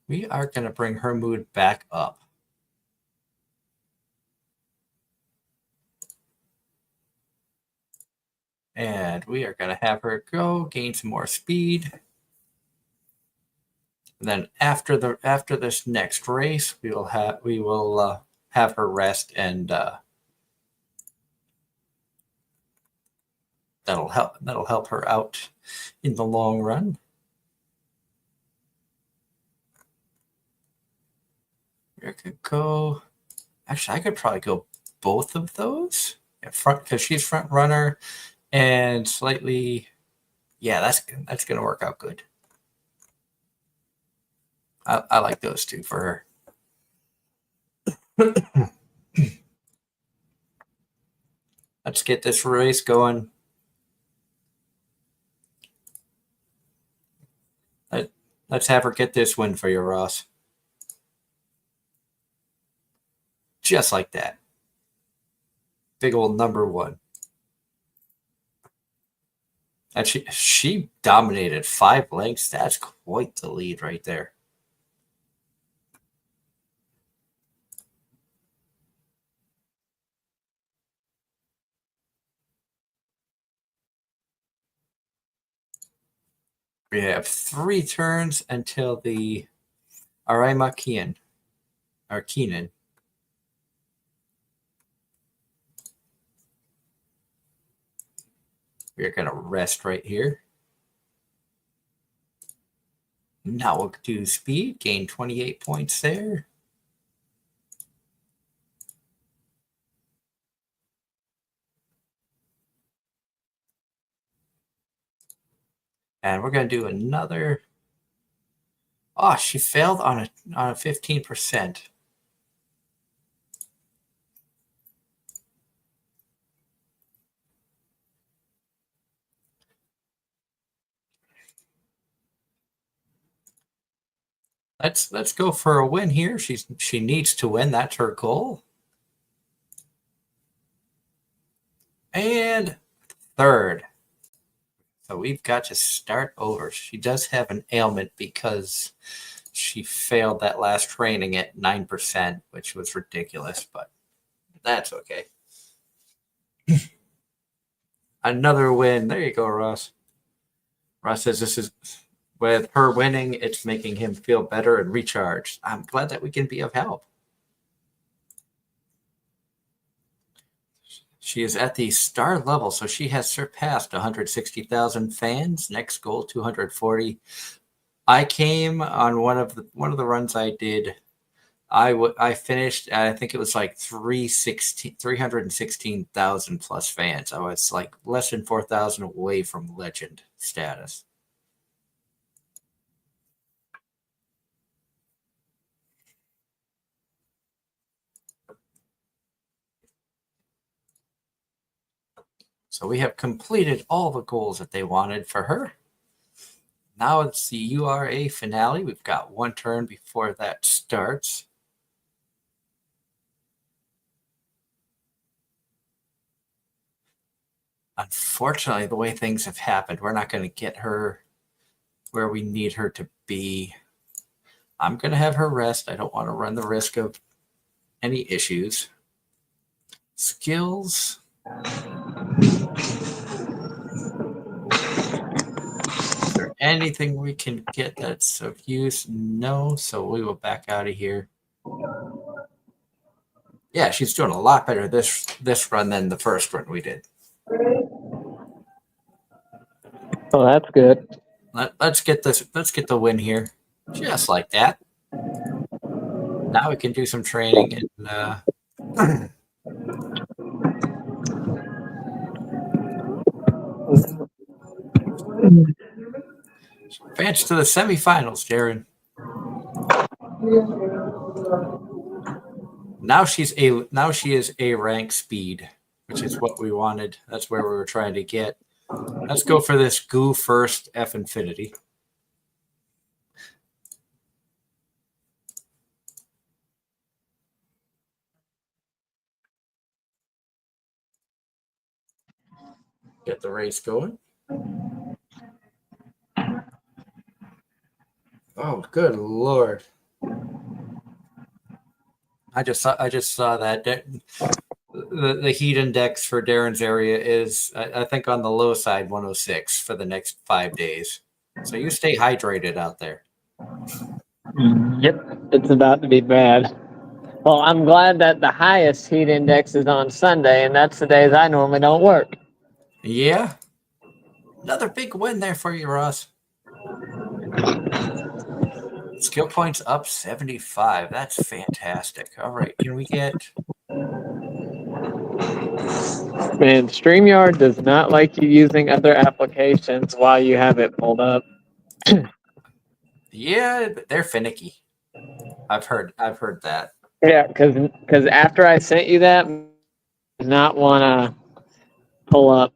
We are going to bring her mood back up. And we are going to have her go gain some more speed. And then after this next race, we will have her rest, and that'll help her out in the long run. I could go. Actually, I could probably go both of those at front because she's front runner and slightly. Yeah, that's going to work out good. I like those two for her. Let's get this race going. Let's have her get this win for you, Ross. Just like that. Big old number one. And she dominated 5 lengths. That's quite the lead right there. We have 3 turns until the Araima Keenan. Or Keenan. We're going to rest right here. Now we'll do speed, gain 28 points there. And we're going to do another. Oh, she failed on a 15%. Let's go for a win here. She needs to win. That's her goal. And third. So we've got to start over. She does have an ailment because she failed that last training at 9%, which was ridiculous, but that's okay. Another win. There you go, Ross. Ross says this is, with her winning, it's making him feel better and recharged. I'm glad that we can be of help. She is at the star level, so she has surpassed 160,000 fans. Next goal, 240. I came on one of the runs I did. I finished, I think it was like 316,000 plus fans. I was like less than 4,000 away from legend status. So we have completed all the goals that they wanted for her. Now it's the URA finale. We've got 1 turn before that starts. Unfortunately, the way things have happened, we're not going to get her where we need her to be. I'm going to have her rest. I don't want to run the risk of any issues. Skills. Is there anything we can get that's of use? No, so we will back out of here. Yeah, she's doing a lot better this run than the first run we did. Oh, that's good. Let's get the win here, just like that. Now we can do some training and advance to the semifinals, Darren. Now she is a rank speed, which is what we wanted. That's where we were trying to get. Let's go for this goo first F infinity. Get the race going. Oh, good Lord. I just saw that the heat index for Darren's area is, I think, on the low side, 106 for the next 5 days. So you stay hydrated out there. Yep, it's about to be bad. Well, I'm glad that the highest heat index is on Sunday, and that's the days I normally don't work. Yeah. Another big win there for you, Ross. Skill points up 75. That's fantastic. All right, can we get... Man, StreamYard does not like you using other applications while you have it pulled up. Yeah, they're finicky. I've heard that. Yeah, because after I sent you that, does not want to pull up.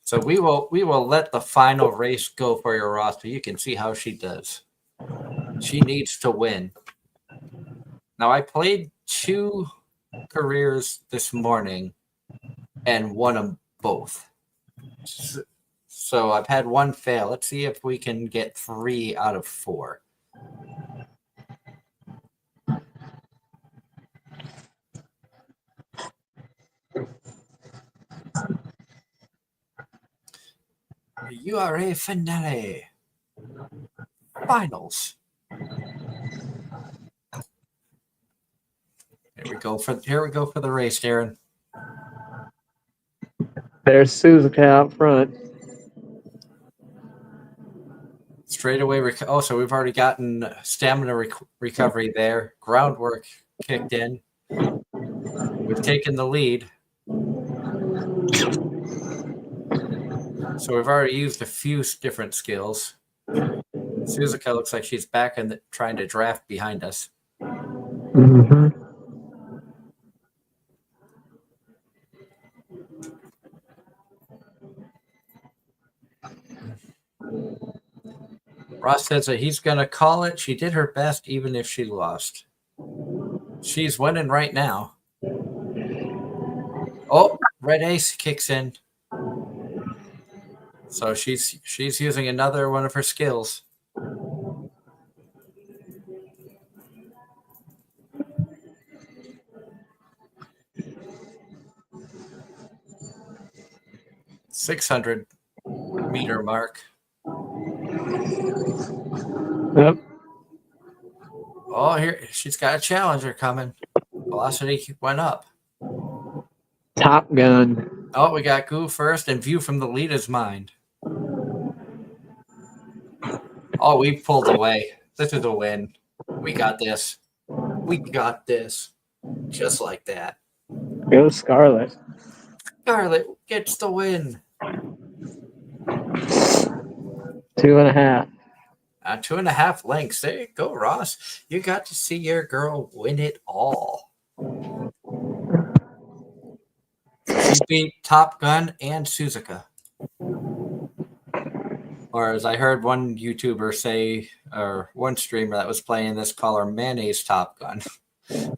So we will let the final race go for your Ross, so you can see how she does. She needs to win. Now I played 2 careers this morning and won them both. So I've had 1 fail. Let's see if we can get 3 out of 4. URA finale. Finals. Here we go for the race, Darren. There's Suzuka out front. Straight away. So we've already gotten stamina recovery there. Groundwork kicked in. We've taken the lead. So we've already used a few different skills. Suzuka looks like she's back and trying to draft behind us. Mm-hmm. Ross says that he's going to call it. She did her best even if she lost. She's winning right now. Oh, red ace kicks in. So she's using another one of her skills. $600-meter mark. Yep. Oh, here she's got a challenger coming. Velocity went up. Top Gun. Oh, we got Goo first and View from the lead is mine. Oh, we pulled away. This is a win. We got this. We got this. Just like that. Go Scarlet. Scarlet gets the win. 2.5. 2.5 lengths. There you go, Ross. You got to see your girl win it all. She beat Top Gun and Suzuka. Or as I heard one YouTuber say, or one streamer that was playing this, call her Mayonnaise Top Gun. It's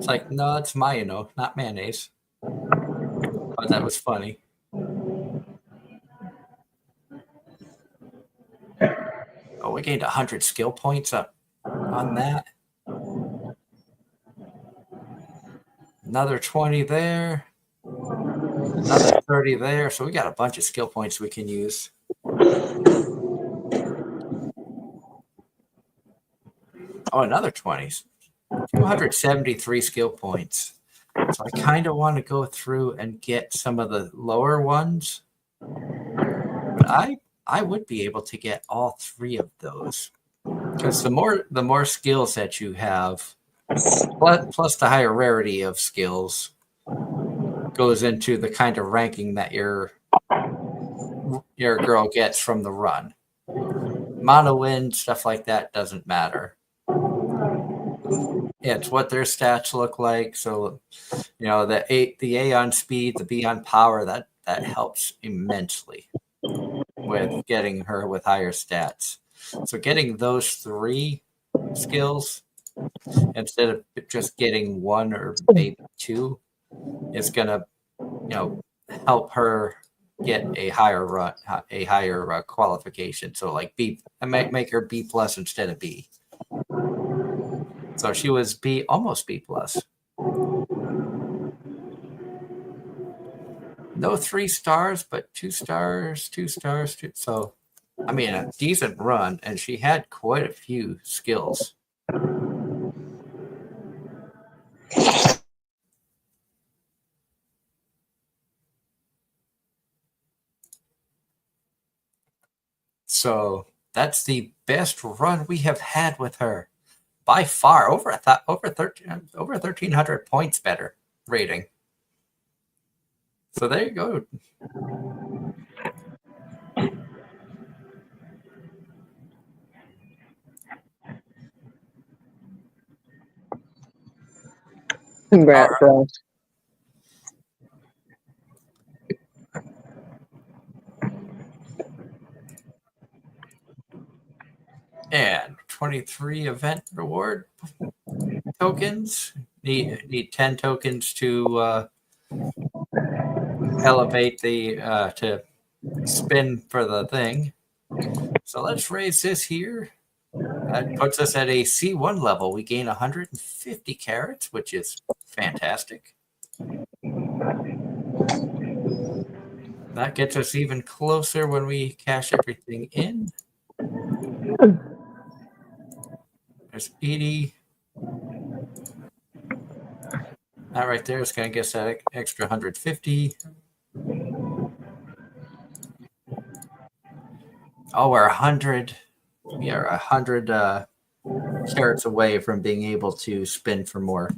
like, no, it's Mayonnaise, not mayonnaise. But that was funny. Oh, we gained 100 skill points up on that. Another 20 there. Another 30 there. So we got a bunch of skill points we can use. Oh, another 20s. 273 skill points. So I kind of want to go through and get some of the lower ones. But I would be able to get all 3 of those. Because the more skills that you have, plus the higher rarity of skills, goes into the kind of ranking that your girl gets from the run. Mono win, stuff like that doesn't matter. It's what their stats look like. So, the A on speed, the B on power, that helps immensely with getting her with higher stats. So getting those 3 skills instead of just getting 1 or maybe 2 is gonna, help her get a higher run, a higher qualification. So like B, I might make her B plus instead of B. So she was B, almost B plus. No 3 stars, but 2 stars, 2 stars. So, I mean, a decent run, and she had quite a few skills. So that's the best run we have had with her by far. Over 1,300 points better rating. So there you go. Congrats, Ross. And 23 event reward tokens. Need 10 tokens to elevate the to spin for the thing. So let's raise this here. That puts us at a C1 level. We gain 150 carats, which is fantastic. That gets us even closer when we cash everything in. There's 80. That right there is going to get us that extra 150. Oh, we're 100. We are 100 carats away from being able to spin for more.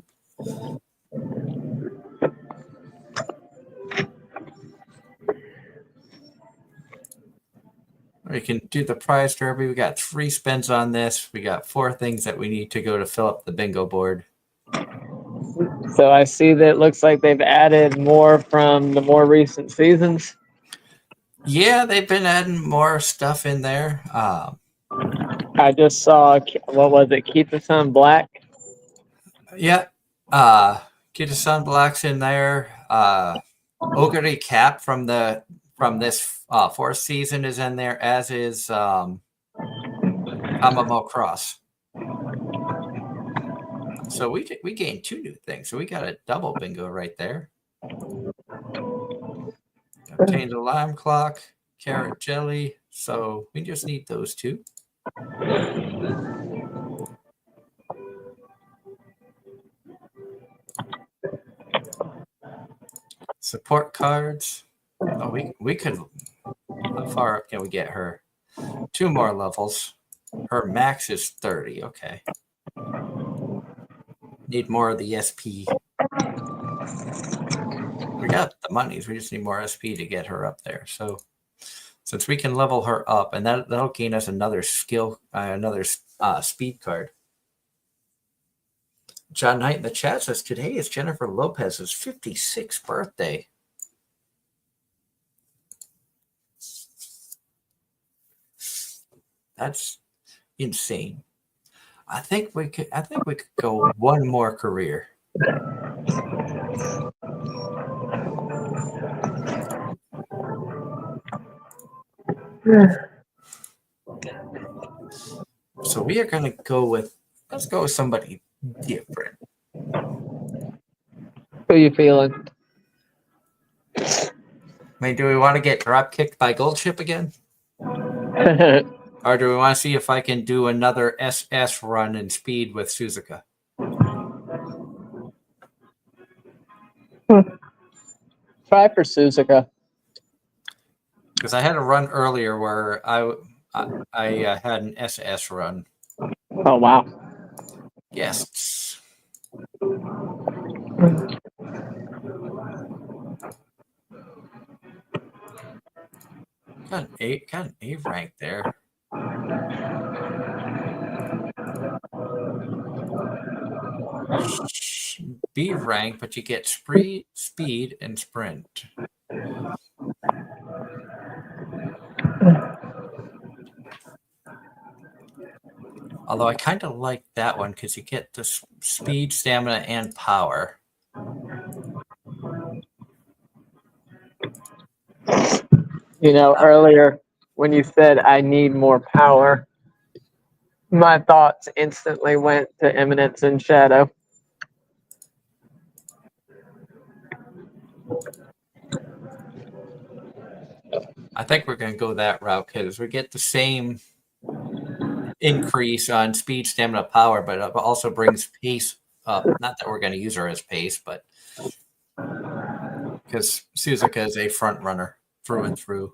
We can do the prize derby. We got 3 spins on this. We got 4 things that we need to go to fill up the bingo board. So I see that it looks like they've added more from the more recent seasons. Yeah, they've been adding more stuff in there. I just saw, what was it, Keep the Sun Black? Yeah. Get a Sun Black's in there. Ogre Cap from this 4th season is in there, as is Amamo Cross. So we gained 2 new things. So we got a double bingo right there. Obtained a lime clock, carrot jelly. So we just need those 2. Support cards. Oh, we could. How far up can we get her? 2 more levels. Her max is 30. Okay. Need more of the SP. We got the monies. We just need more SP to get her up there. So since we can level her up, and that'll gain us another skill, another speed card. John Knight in the chat says today is Jennifer Lopez's 56th birthday. That's insane. I think we could go one more career. So we are going to go with, let's go with somebody different. Who you feeling? I mean, do we want to get drop kicked by Goldship again? Or do we want to see if I can do another SS run in speed with Suzuka? Try for Suzuka. Because I had a run earlier where I had an SS run. Oh, wow. Yes. Got an A rank there. B rank, but you get speed, and sprint. Although I kind of like that one because you get the speed, stamina, and power. You know, earlier when you said I need more power, my thoughts instantly went to Eminence and Shadow. I think we're going to go that route because we get the same increase on speed, stamina, power, but it also brings pace up. Not that we're going to use her as pace, but because Suzuka is a front runner through and through.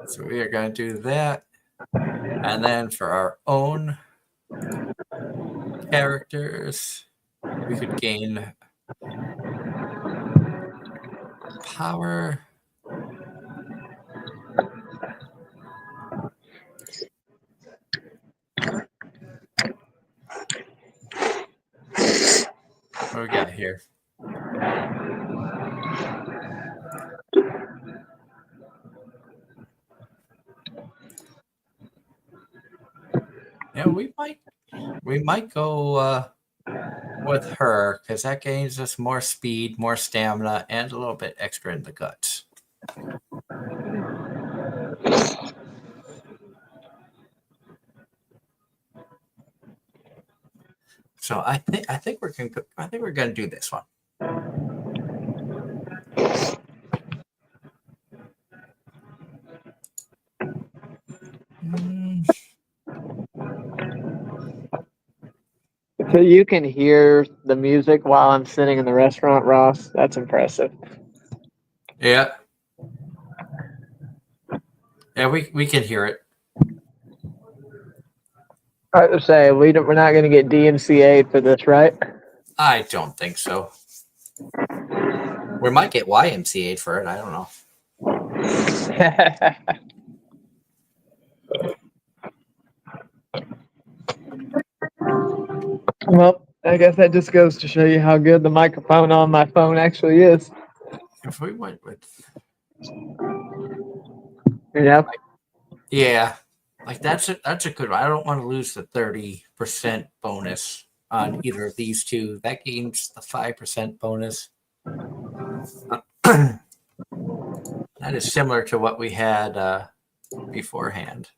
So we are going to do that. And then for our own characters, we could gain power. What do we got here? we might go with her because that gains us more speed, more stamina, and a little bit extra in the guts. So I think we're gonna do this one. So you can hear the music while I'm sitting in the restaurant, Ross. That's impressive. Yeah. Yeah, we can hear it. I have to say, we're not going to get DMCA'd for this, right? I don't think so. We might get YMCA'd for it. I don't know. Well, I guess that just goes to show you how good the microphone on my phone actually is. If we went with, You know? yeah, like that's a good one. I don't want to lose the 30% bonus on either of these two. That gains the 5% bonus. That is similar to what we had beforehand.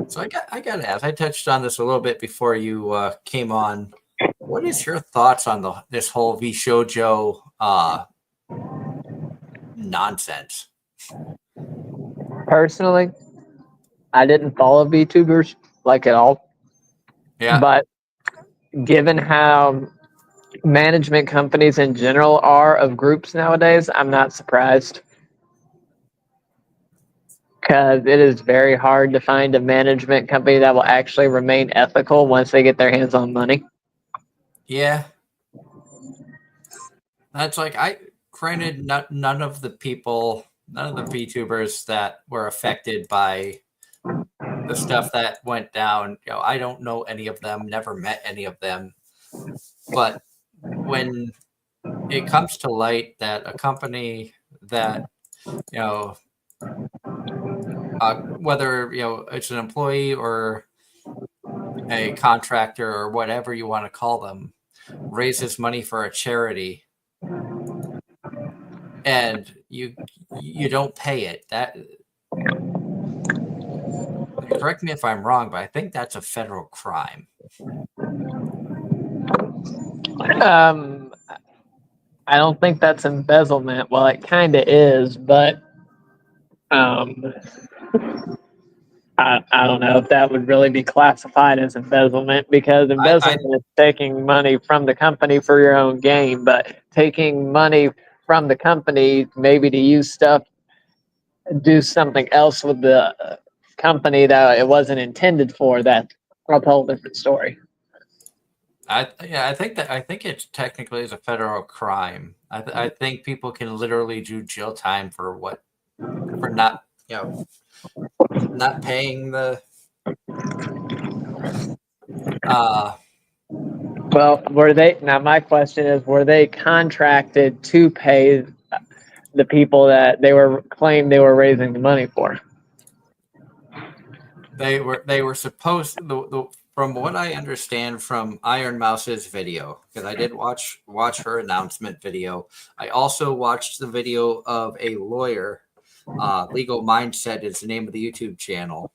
So I got to ask. I touched on this a little bit before you came on. What is your thoughts on this whole VShojo nonsense? Personally, I didn't follow VTubers like at all. Yeah, But given how management companies in general are of groups nowadays, I'm not surprised. Because it is very hard to find a management company that will actually remain ethical once they get their hands on money. yeah. That's like granted none of the VTubers that were affected by the stuff that went down. I don't know any of them, never met any of them. But when it comes to light that a company that whether it's an employee or a contractor or whatever you want to call them, raises money for a charity, and you don't pay it. That, correct me if I'm wrong, but I think that's a federal crime. I don't think that's embezzlement. Well, it kind of is, but I don't know if that would really be classified as embezzlement, because I embezzlement is taking money from the company for your own gain, but taking money from the company maybe to use stuff, do something else with the company that it wasn't intended for, that's a whole different story. I think it technically is a federal crime. I think people can literally do jail time for not not paying the Well, now my question is, were they contracted to pay the people that claimed they were raising the money for? they were supposed from what I understand from Iron Mouse's video, because I did watch her announcement video. I also watched the video of a lawyer. Legal Mindset is the name of the YouTube channel.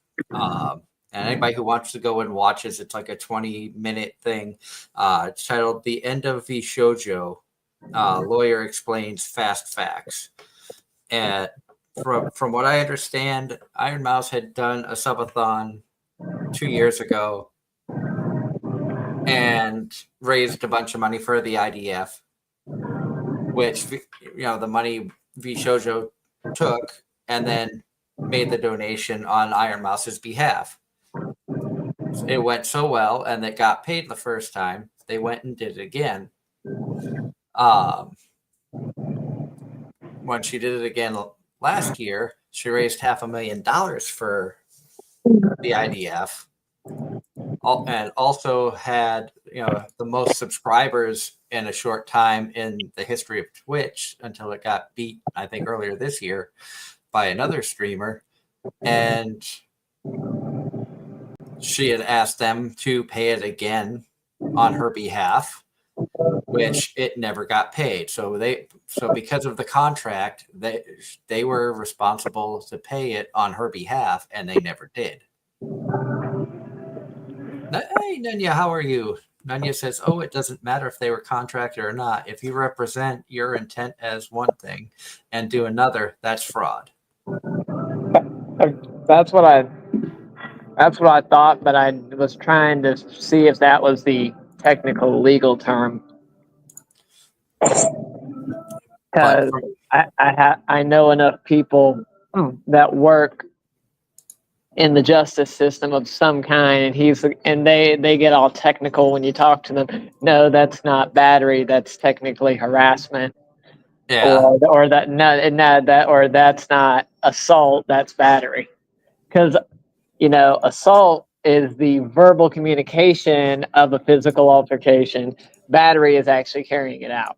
And anybody who wants to go and watch it, it's like a 20-minute thing. It's titled "The End of VShojo." Lawyer explains fast facts. And from what I understand, Iron Mouse had done a subathon 2 years ago and raised a bunch of money for the IDF, which the money VShojo took and then made the donation on Iron Mouse's behalf. It went so well, and it got paid the first time. They went and did it again. When she did it again last year, she raised $500,000 for the IDF, and also had the most subscribers in a short time in the history of Twitch, until it got beat, I think, earlier this year by another streamer. And she had asked them to pay it again on her behalf, which it never got paid. So because of the contract, they were responsible to pay it on her behalf, and they never did. Hey, Nanya, how are you? Nanya says, "Oh, it doesn't matter if they were contracted or not. If you represent your intent as one thing and do another, that's fraud." That's what I thought, but I was trying to see if that was the technical legal term. Because I know enough people that work in the justice system of some kind, and they get all technical when you talk to them. No, that's not battery. That's technically harassment. Yeah. Or that's not assault. That's battery. Because assault is the verbal communication of a physical altercation. Battery is actually carrying it out.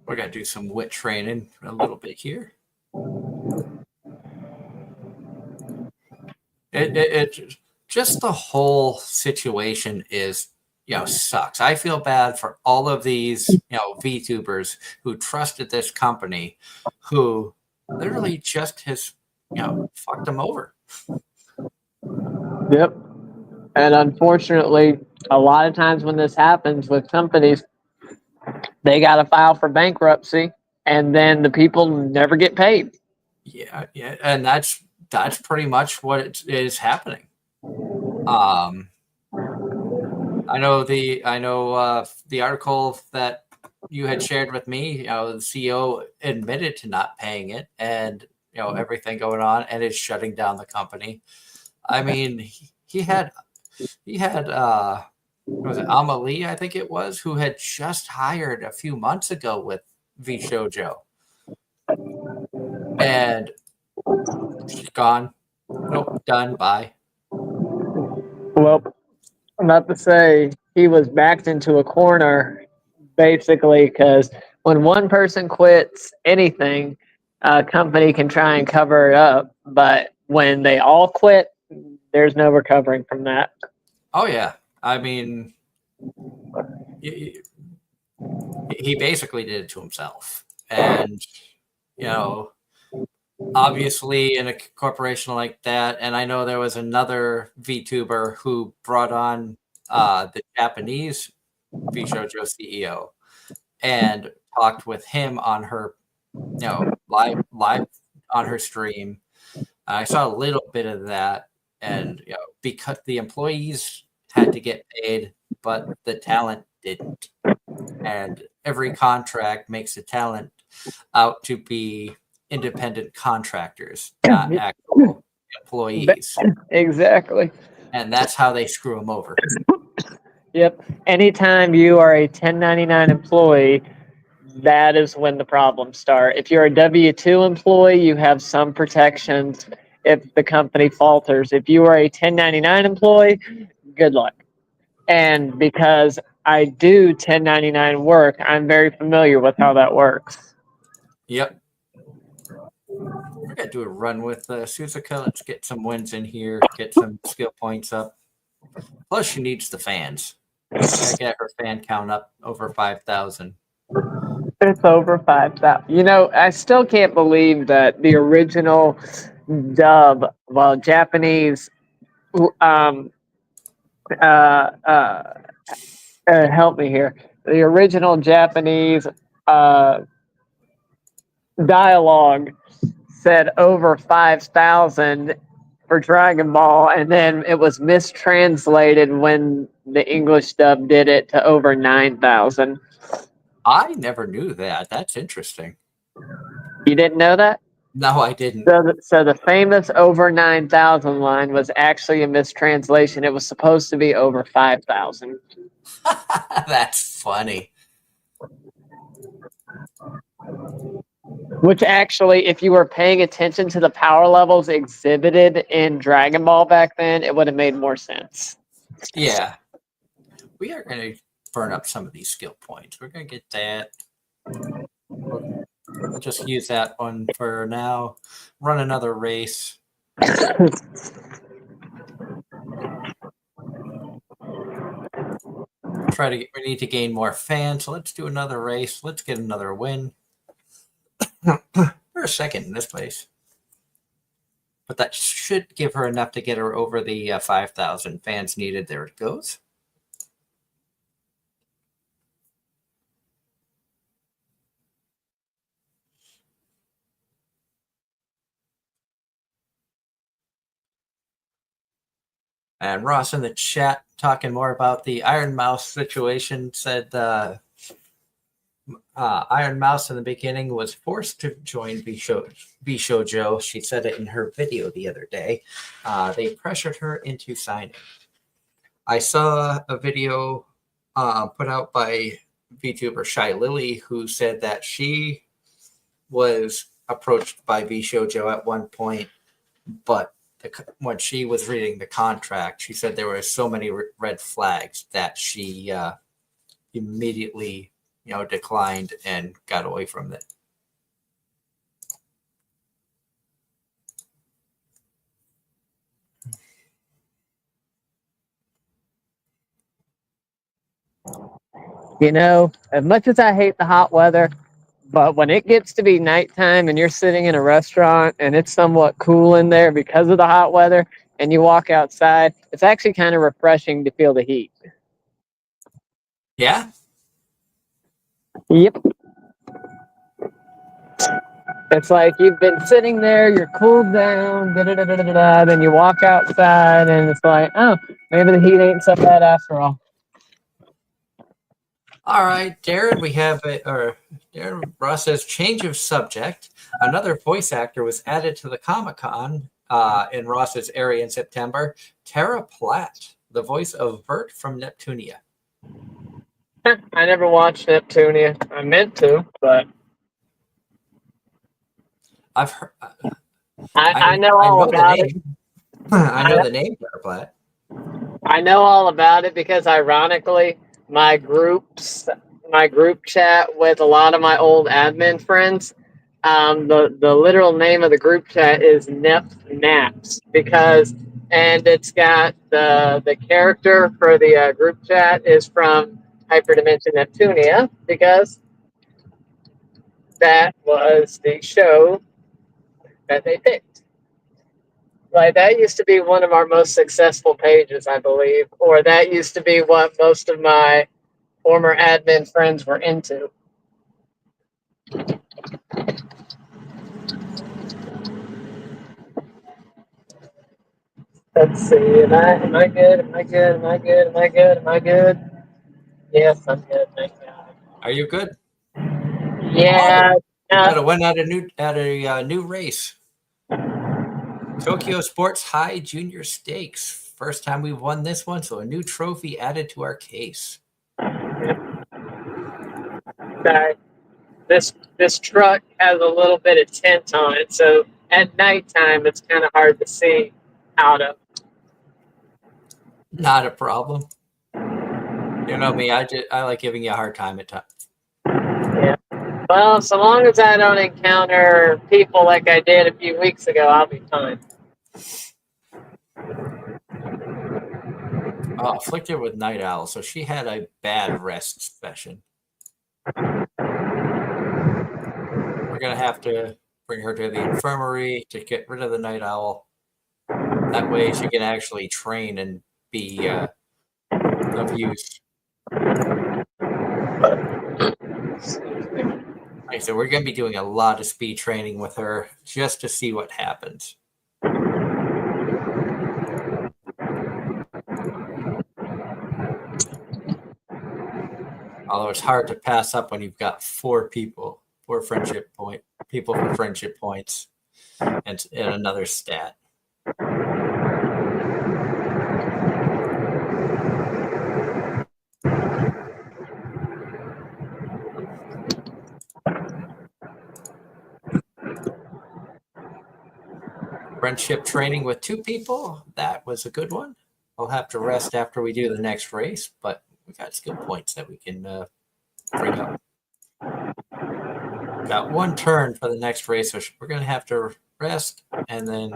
We're going to do some wit training a little bit here. It just the whole situation is, sucks. I feel bad for all of these, VTubers who trusted this company, who literally just has, fucked them over. Yep. And unfortunately, a lot of times when this happens with companies, they got to file for bankruptcy, and then the people never get paid. Yeah, and that's pretty much what is happening. I know the article that you had shared with me. The CEO admitted to not paying it, and everything going on, and is shutting down the company. I mean, he had was it Amalie, I think it was, who had just hired a few months ago with V Shoujo, and she's gone. Nope, done. Bye. Well, I'm about to say he was backed into a corner, basically, because when one person quits anything, a company can try and cover it up. But when they all quit, there's no recovering from that. Oh yeah, I mean, he basically did it to himself, and obviously in a corporation like that, and I know there was another VTuber who brought on the Japanese VShojo CEO and talked with him on her, live on her stream. I saw a little bit of that, and because the employees had to get paid, but the talent didn't, and every contract makes the talent out to be independent contractors, not actual employees. Exactly. And that's how they screw them over. Yep. Anytime you are a 1099 employee, that is when the problems start. If you're a W-2 employee, you have some protections if the company falters. If you are a 1099 employee, good luck. And because I do 1099 work, I'm very familiar with how that works. Yep. We're going to do a run with Suzuka. Let's get some wins in here, get some skill points up. Plus, she needs the fans. Gotta get her fan count up over 5,000. It's over 5,000. I still can't believe that the original dub, well, Japanese, help me here. The original Japanese dialogue said over 5,000 for Dragon Ball, and then it was mistranslated when the English dub did it to over 9,000. I never knew that. That's interesting. You didn't know that? No, I didn't. So the famous over 9,000 line was actually a mistranslation. It was supposed to be over 5,000. That's funny. Which actually, if you were paying attention to the power levels exhibited in Dragon Ball back then, it would have made more sense. Yeah. We are going to burn up some of these skill points. We're going to get that. We'll just use that one for now. Run another race. We need to gain more fans. So let's do another race. Let's get another win. We're second in this place, but that should give her enough to get her over the 5,000 fans needed. There it goes. And Ross in the chat talking more about the Iron Mouse situation said Iron Mouse in the beginning was forced to join Bishojo. She said it in her video the other day. They pressured her into signing. I saw a video put out by VTuber Shy Lily who said that she was approached by Bishojo at one point, but when she was reading the contract, she said there were so many red flags that she immediately, declined and got away from it. As much as I hate the hot weather, but when it gets to be nighttime and you're sitting in a restaurant and it's somewhat cool in there because of the hot weather and you walk outside, it's actually kind of refreshing to feel the heat. Yeah? Yep. It's like you've been sitting there, you're cooled down, then you walk outside and it's like, oh, maybe the heat ain't so bad after all. All right, Darren, Darren Ross says, change of subject. Another voice actor was added to the Comic-Con in Ross's area in September. Tara Platt, the voice of Vert from Neptunia. I never watched Neptunia. I meant to, but I've heard. I know all about it. I know the name Tara Platt. I know all about it because, ironically, my group chat with a lot of my old admin friends, the literal name of the group chat is Naps and it's got the character for the group chat is from Hyperdimension Neptunia because that was the show that they picked. Like, that used to be one of our most successful pages, I believe, or that used to be what most of my former admin friends were into. Let's see. Am I good? Am I good? Am I good? Am I good? Am I good? Yes, I'm good. Thank God. Are you good? Yeah. Got to win at a new race. Tokyo Sports High Junior Stakes. First time we've won this one, so a new trophy added to our case. Sorry. This truck has a little bit of tint on it, so at nighttime it's kind of hard to see out of. Not a problem. You know me, I like giving you a hard time at times. Yeah. Well, so long as I don't encounter people like I did a few weeks ago, I'll be fine. Afflicted with night owl, so she had a bad rest session. We're gonna have to bring her to the infirmary to get rid of the night owl. That way she can actually train and be of use. Okay, so we're gonna be doing a lot of speed training with her just to see what happens. Although it's hard to pass up when you've got four people for friendship points, and another stat. Friendship training with two people, that was a good one. I'll have to rest after we do the next race, but we got skill points that we can bring up. Got one turn for the next race, so we're going to have to rest and then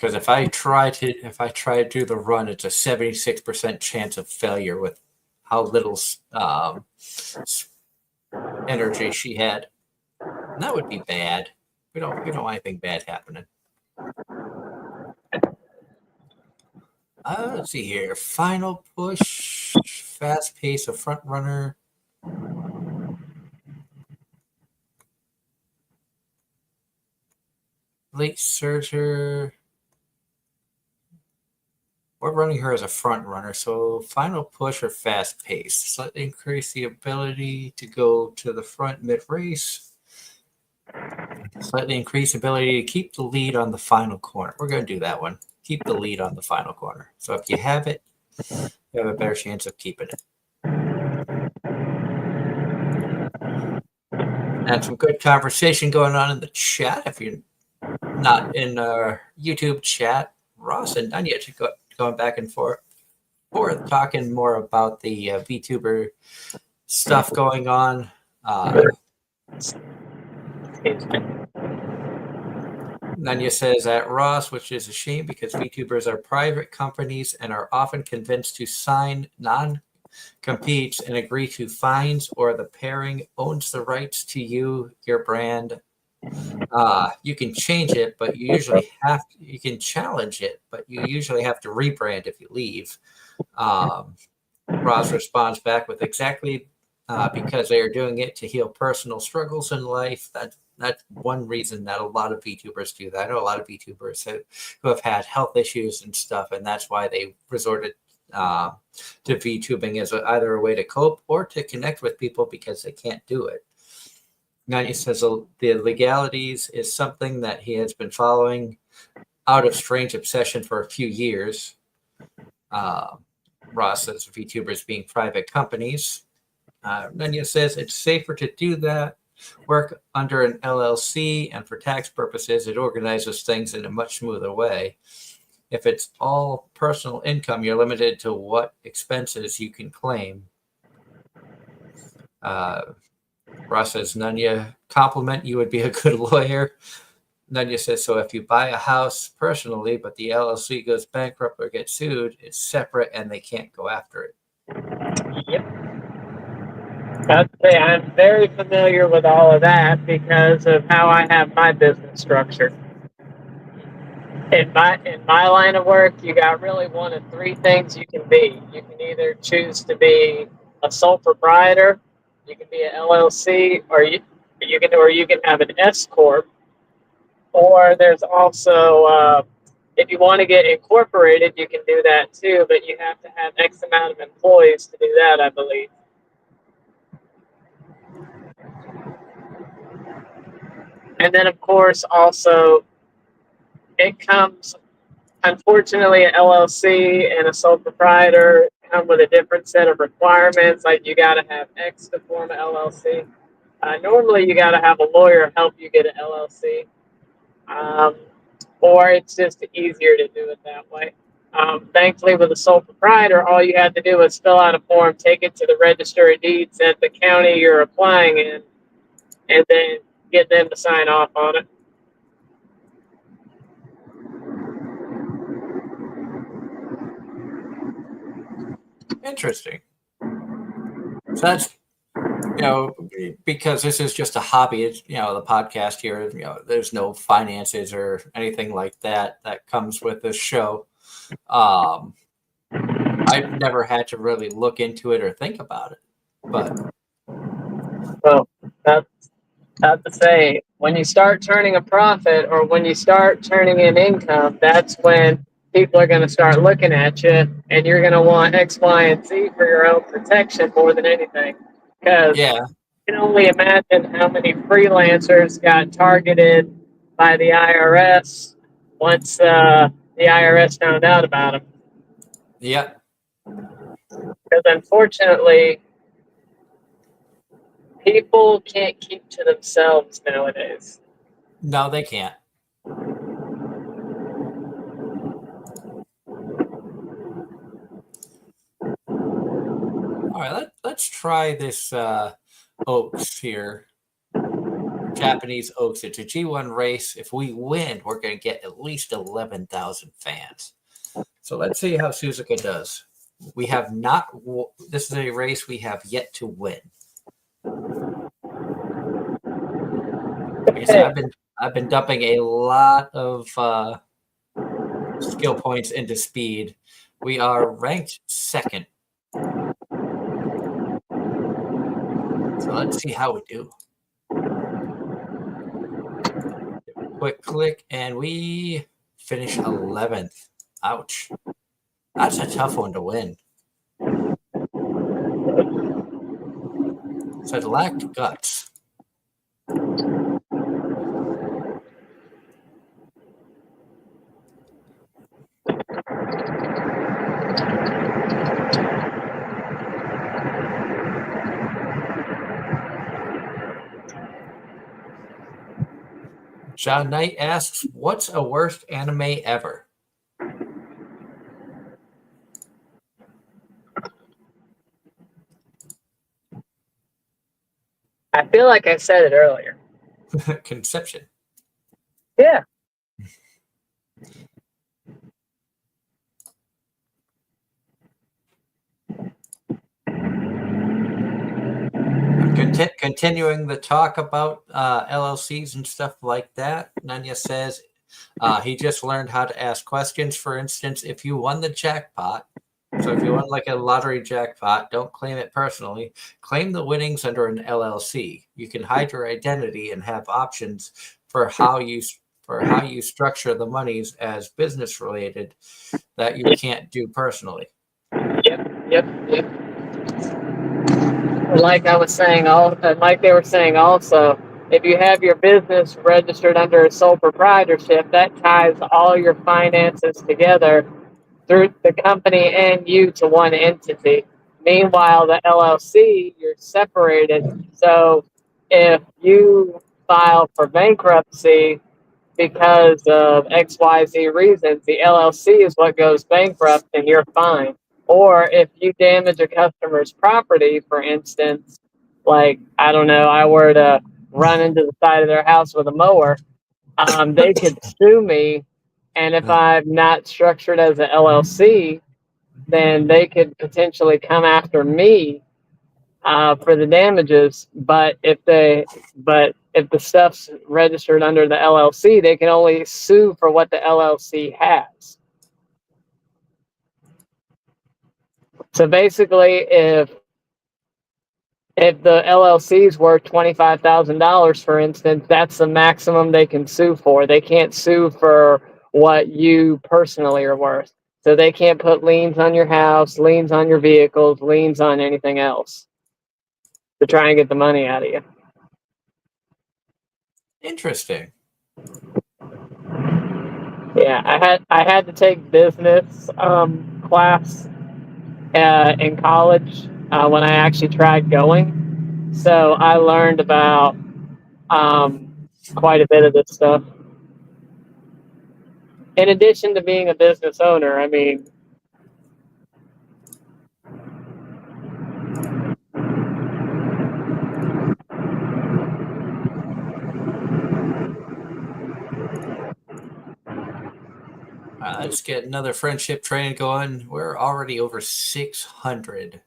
Because if I try to do the run, it's a 76% chance of failure with how little energy she had. And that would be bad. We don't want anything bad happening. Let's see here. Final push, fast pace, a front runner. Late surger. We're running her as a front runner, so final push or fast pace. Slightly increase the ability to go to the front mid race. Slightly increase ability to keep the lead on the final corner. We're going to do that one. Keep the lead on the final corner. So if you have it, you have a better chance of keeping it. And some good conversation going on in the chat. If you're not in our YouTube chat, Ross and Danya going back and forth, talking more about the VTuber stuff going on. Nanya says at Ross, which is a shame because VTubers are private companies and are often convinced to sign non-competes and agree to fines, or the pairing owns the rights to your brand. You can change it, but you can challenge it, but you usually have to rebrand if you leave. Ross responds back with exactly because they are doing it to heal personal struggles in life. That's one reason that a lot of VTubers do that. I know a lot of VTubers who have had health issues and stuff, and that's why they resorted to VTubing as either a way to cope or to connect with people because they can't do it. Nani says the legalities is something that he has been following out of strange obsession for a few years. Ross says VTubers being private companies. Nanya says it's safer to do that work under an LLC, and for tax purposes, it organizes things in a much smoother way. If it's all personal income, you're limited to what expenses you can claim. Ross says, Nanya, compliment you would be a good lawyer. Nanya says, so if you buy a house personally, but the LLC goes bankrupt or gets sued, it's separate and they can't go after it. Yep. I'd say I'm very familiar with all of that because of how I have my business structured. In my line of work, you got really one of three things you can be. You can either choose to be a sole proprietor, you can be an LLC, or you can have an S corp. Or there's also if you want to get incorporated, you can do that too, but you have to have X amount of employees to do that, I believe. And then, of course, also, it comes, unfortunately, an LLC and a sole proprietor come with a different set of requirements. Like you got to have X to form an LLC. Normally, you got to have a lawyer help you get an LLC. Or it's just easier to do it that way. Thankfully, with a sole proprietor, all you had to do was fill out a form, take it to the Register of Deeds at the county you're applying in, and then get them to sign off on it. Interesting. So that's, because this is just a hobby, it's, the podcast here, there's no finances or anything like that comes with this show. I've never had to really look into it or think about it, but. Well, that's to say, when you start turning a profit or when you start turning in income, that's when people are going to start looking at you, and you're going to want X, Y, and Z for your own protection more than anything. Because you can only imagine how many freelancers got targeted by the IRS once the IRS found out about them. Yep. Because unfortunately, people can't keep to themselves nowadays. No, they can't. All right, let's try this oats here. Japanese Oaks. It's a G1 race. If we win, we're going to get at least 11,000 fans. So let's see how Suzuka does. We have not. This is a race we have yet to win. Like I said, I've been dumping a lot of skill points into speed. We are ranked second. So let's see how we do. Quick click, and we finish 11th. Ouch. That's a tough one to win. So it lacked guts. John Knight asks, what's a worst anime ever? I feel like I said it earlier. Conception. Yeah. Continuing the talk about LLCs and stuff like that, Nanya says he just learned how to ask questions. For instance, if you won the jackpot, so if you won like a lottery jackpot, don't claim it personally. Claim the winnings under an LLC. You can hide your identity and have options for how you structure the monies as business related that you can't do personally. Yep. Like I was saying, like they were saying also, if you have your business registered under a sole proprietorship, that ties all your finances together through the company and you to one entity. Meanwhile, the LLC, you're separated. So if you file for bankruptcy because of XYZ reasons, the LLC is what goes bankrupt and you're fine. Or if you damage a customer's property, for instance, like, I don't know, I were to run into the side of their house with a mower, they could sue me. And if I'm not structured as an LLC, then they could potentially come after me for the damages. But if the stuff's registered under the LLC, they can only sue for what the LLC has. So basically, if the LLC is worth $25,000, for instance, that's the maximum they can sue for. They can't sue for what you personally are worth. So they can't put liens on your house, liens on your vehicles, liens on anything else to try and get the money out of you. Interesting. Yeah, I had to take business class in college when I actually tried going. So I learned about quite a bit of this stuff. In addition to being a business owner, I mean, Let's get another friendship train going. We're already over 600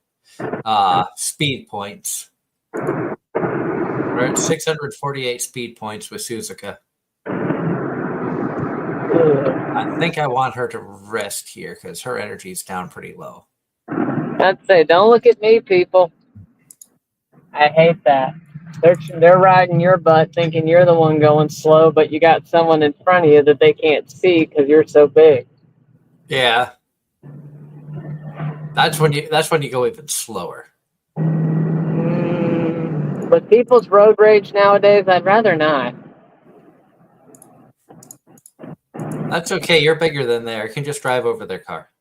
speed points. We're at 648 speed points with Suzuka. I think I want her to rest here because her energy is down pretty low. I'd say don't look at me, people. I hate that. They're riding your butt thinking you're the one going slow, but you got someone in front of you that they can't see because you're so big. Yeah. That's when you go even slower. With people's road rage nowadays, I'd rather not. That's okay. You're bigger than they are. You can just drive over their car.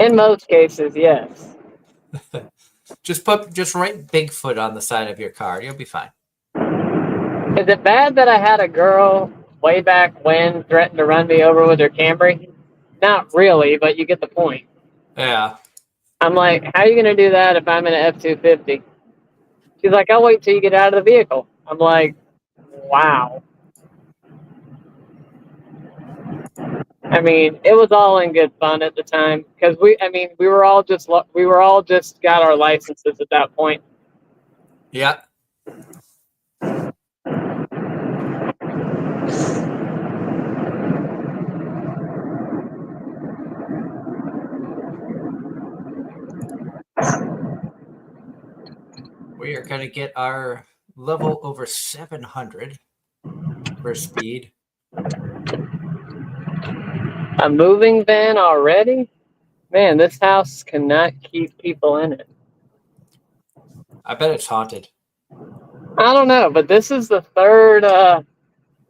In most cases, yes. Just write Bigfoot on the side of your car. You'll be fine. Is it bad that I had a girl way back when threaten to run me over with her Camry? Not really, but you get the point. Yeah. I'm like, how are you going to do that if I'm in an F-250? She's like, I'll wait till you get out of the vehicle. I'm like, wow. I mean, it was all in good fun at the time because we were all just got our licenses at that point. Yeah. We are going to get our level over 700 for speed. A moving van already? Man, this house cannot keep people in it. I bet it's haunted. I don't know, but this is the third.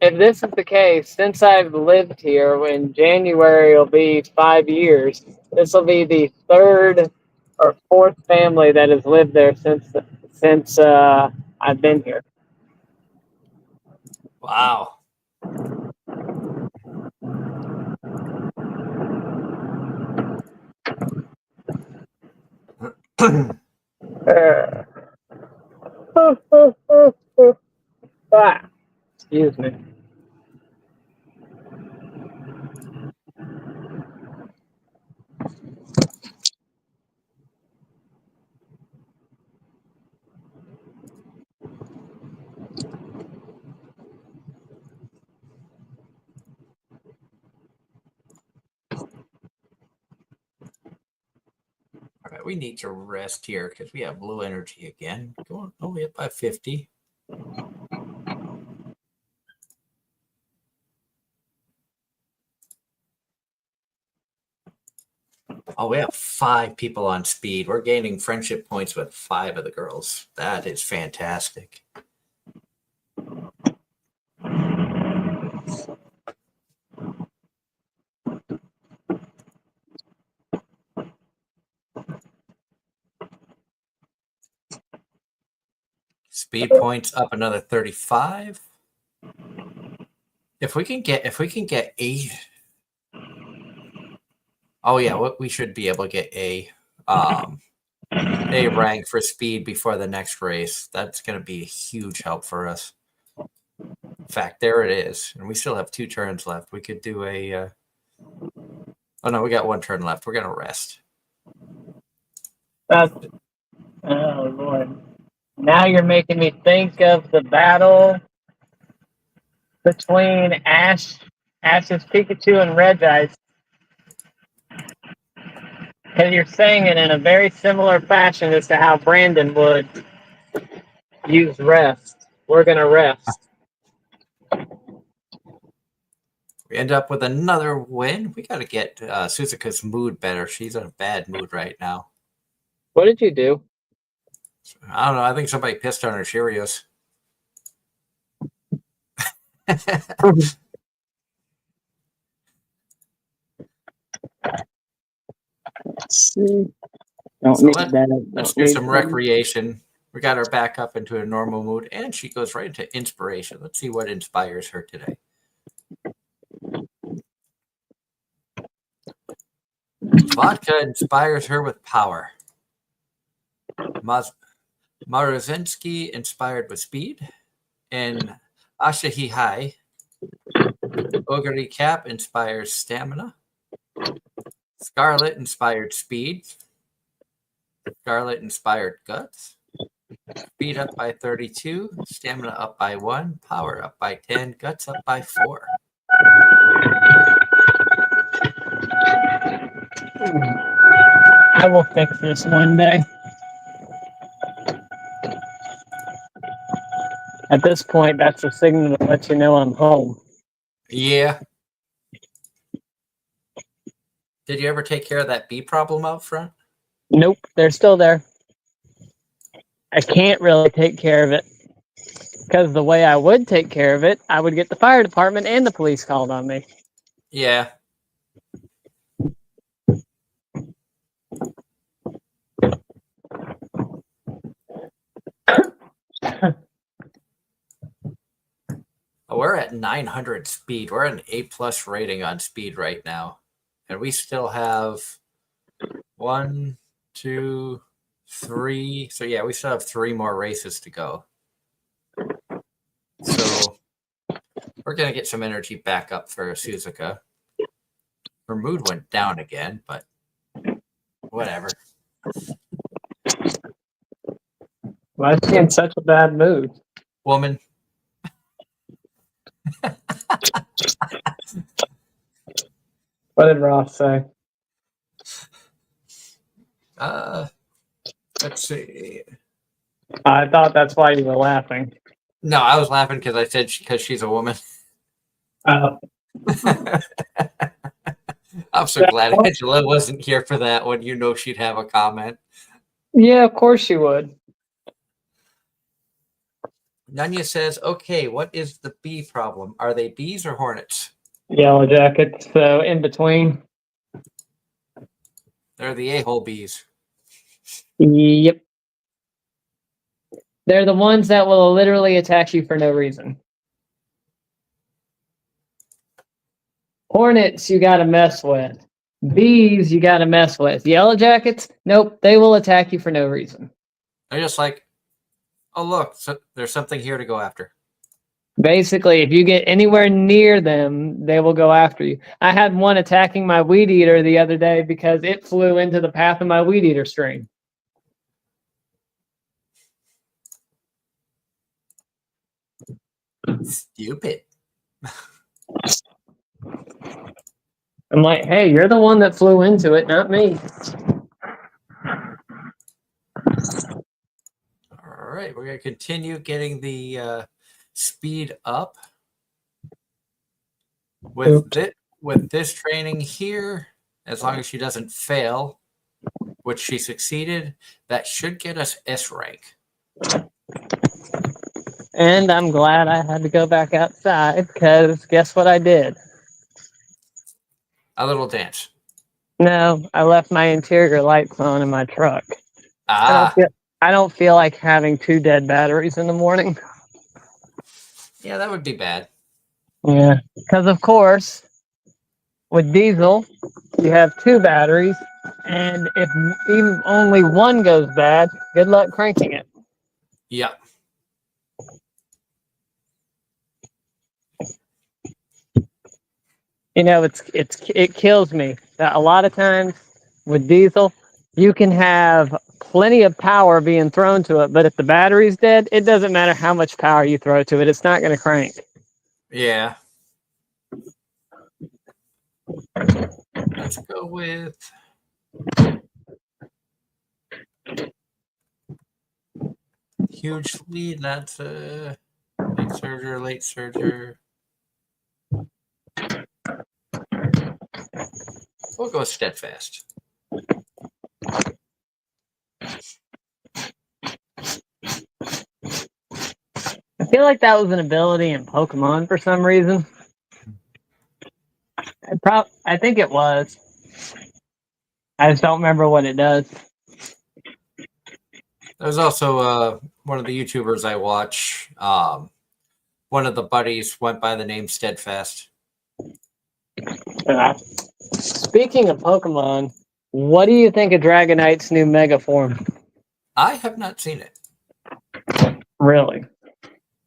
If this is the case, since I've lived here, in January will be 5 years. This will be the third or fourth family that has lived there since I've been here. Wow. Excuse me. All right, we need to rest here because we have low energy again. Going only up by 50. Oh, we have 5 people on speed. We're gaining friendship points with 5 of the girls. That is fantastic. Speed points up another 35. If we can get 8. Oh yeah, we should be able to get a rank for speed before the next race. That's going to be a huge help for us. In fact, there it is, and we still have 2 turns left. We could do a. Oh no, we got 1 turn left. We're going to rest. Oh Lord! Now you're making me think of the battle between Ash's Pikachu and Regice. And you're saying it in a very similar fashion as to how Brandon would use rest. We're gonna rest. We end up with another win. We got to get Suzuka's mood better. She's in a bad mood right now. What did you do? I don't know. I think somebody pissed on her Cheerios. Let's do some recreation. We got her back up into a normal mood, and she goes right into inspiration. Let's see what inspires her today. Vodka inspires her with power. Maruzinski inspired with speed. And Ashihihai Ogre Cap inspires stamina. Scarlet inspired speed. Scarlet inspired guts. Speed up by 32. Stamina up by 1. Power up by 10. Guts up by 4. I will fix this one day. At this point, that's a signal to let you know I'm home. Yeah. Did you ever take care of that bee problem out front? Nope, they're still there. I can't really take care of it because the way I would take care of it, I would get the fire department and the police called on me. Yeah. We're at 900 speed. We're at an A+ rating on speed right now. And we still have 1, 2, 3. So yeah, we still have 3 more races to go. We're going to get some energy back up for Suzuka. Her mood went down again, but whatever. Why is she in such a bad mood? Woman. What did Ross say? Let's see. I thought that's why you were laughing. No, I was laughing because I said because she's a woman. Oh. I'm so glad Angela wasn't here for that one. You know she'd have a comment. Yeah, of course you would. Nunya says, okay, what is the bee problem? Are they bees or hornets? Yellow Jackets, so in between. They're the a-hole bees. Yep. They're the ones that will literally attack you for no reason. Hornets, you got to mess with. Bees, you got to mess with. Yellow Jackets, nope, they will attack you for no reason. They're just like, oh, look, so there's something here to go after. Basically, if you get anywhere near them, they will go after you. I had one attacking my weed eater the other day because it flew into the path of my weed eater stream. Stupid. I'm like, hey, you're the one that flew into it, not me. All right, we're going to continue getting the speed up. With this training here, as long as she doesn't fail, which she succeeded, that should get us S rank. And I'm glad I had to go back outside because guess what I did? A little dance. No, I left my interior lights on in my truck. Ah, I don't feel like having 2 dead batteries in the morning. yeah, that would be bad. Yeah, because of course, with diesel, you have 2 batteries, and if even only one goes bad, good luck cranking it. Yep. You know, it kills me that a lot of times with diesel, you can have plenty of power being thrown to it, but if the battery's dead, it doesn't matter how much power you throw to it, it's not going to crank. Yeah. Let's go with huge lead. That's late surger. We'll go steadfast. I feel like that was an ability in Pokemon for some reason. I think it was. I just don't remember what it does. There's also one of the YouTubers I watch. One of the buddies went by the name Steadfast. Speaking of Pokemon, what do you think of Dragonite's new Mega form? I have not seen it. Really?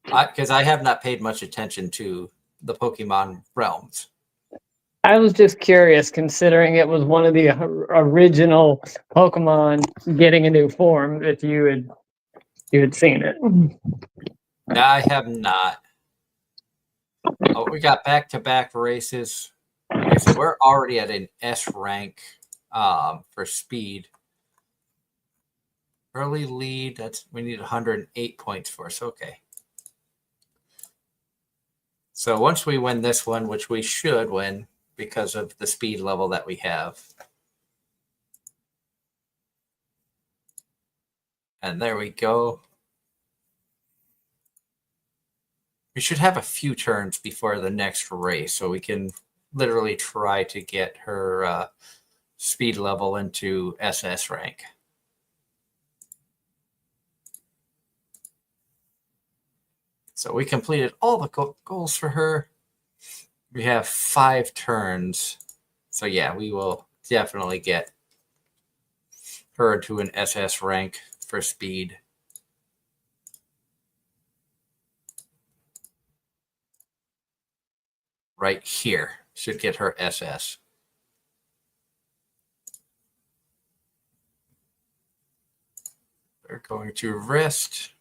Because I have not paid much attention to the Pokemon realms. I was just curious, considering it was one of the original Pokemon getting a new form, if you had seen it. No, I have not. Oh, we got back-to-back races. Like I said, we're already at an S rank for speed. Early lead, we need 108 points for us. Okay. So once we win this one, which we should win because of the speed level that we have. And there we go. We should have a few turns before the next race so we can literally try to get her speed level into SS rank. So we completed all the goals for her. We have 5 turns. So yeah, we will definitely get her to an SS rank for speed. right here should get her SS. We're going to wrist.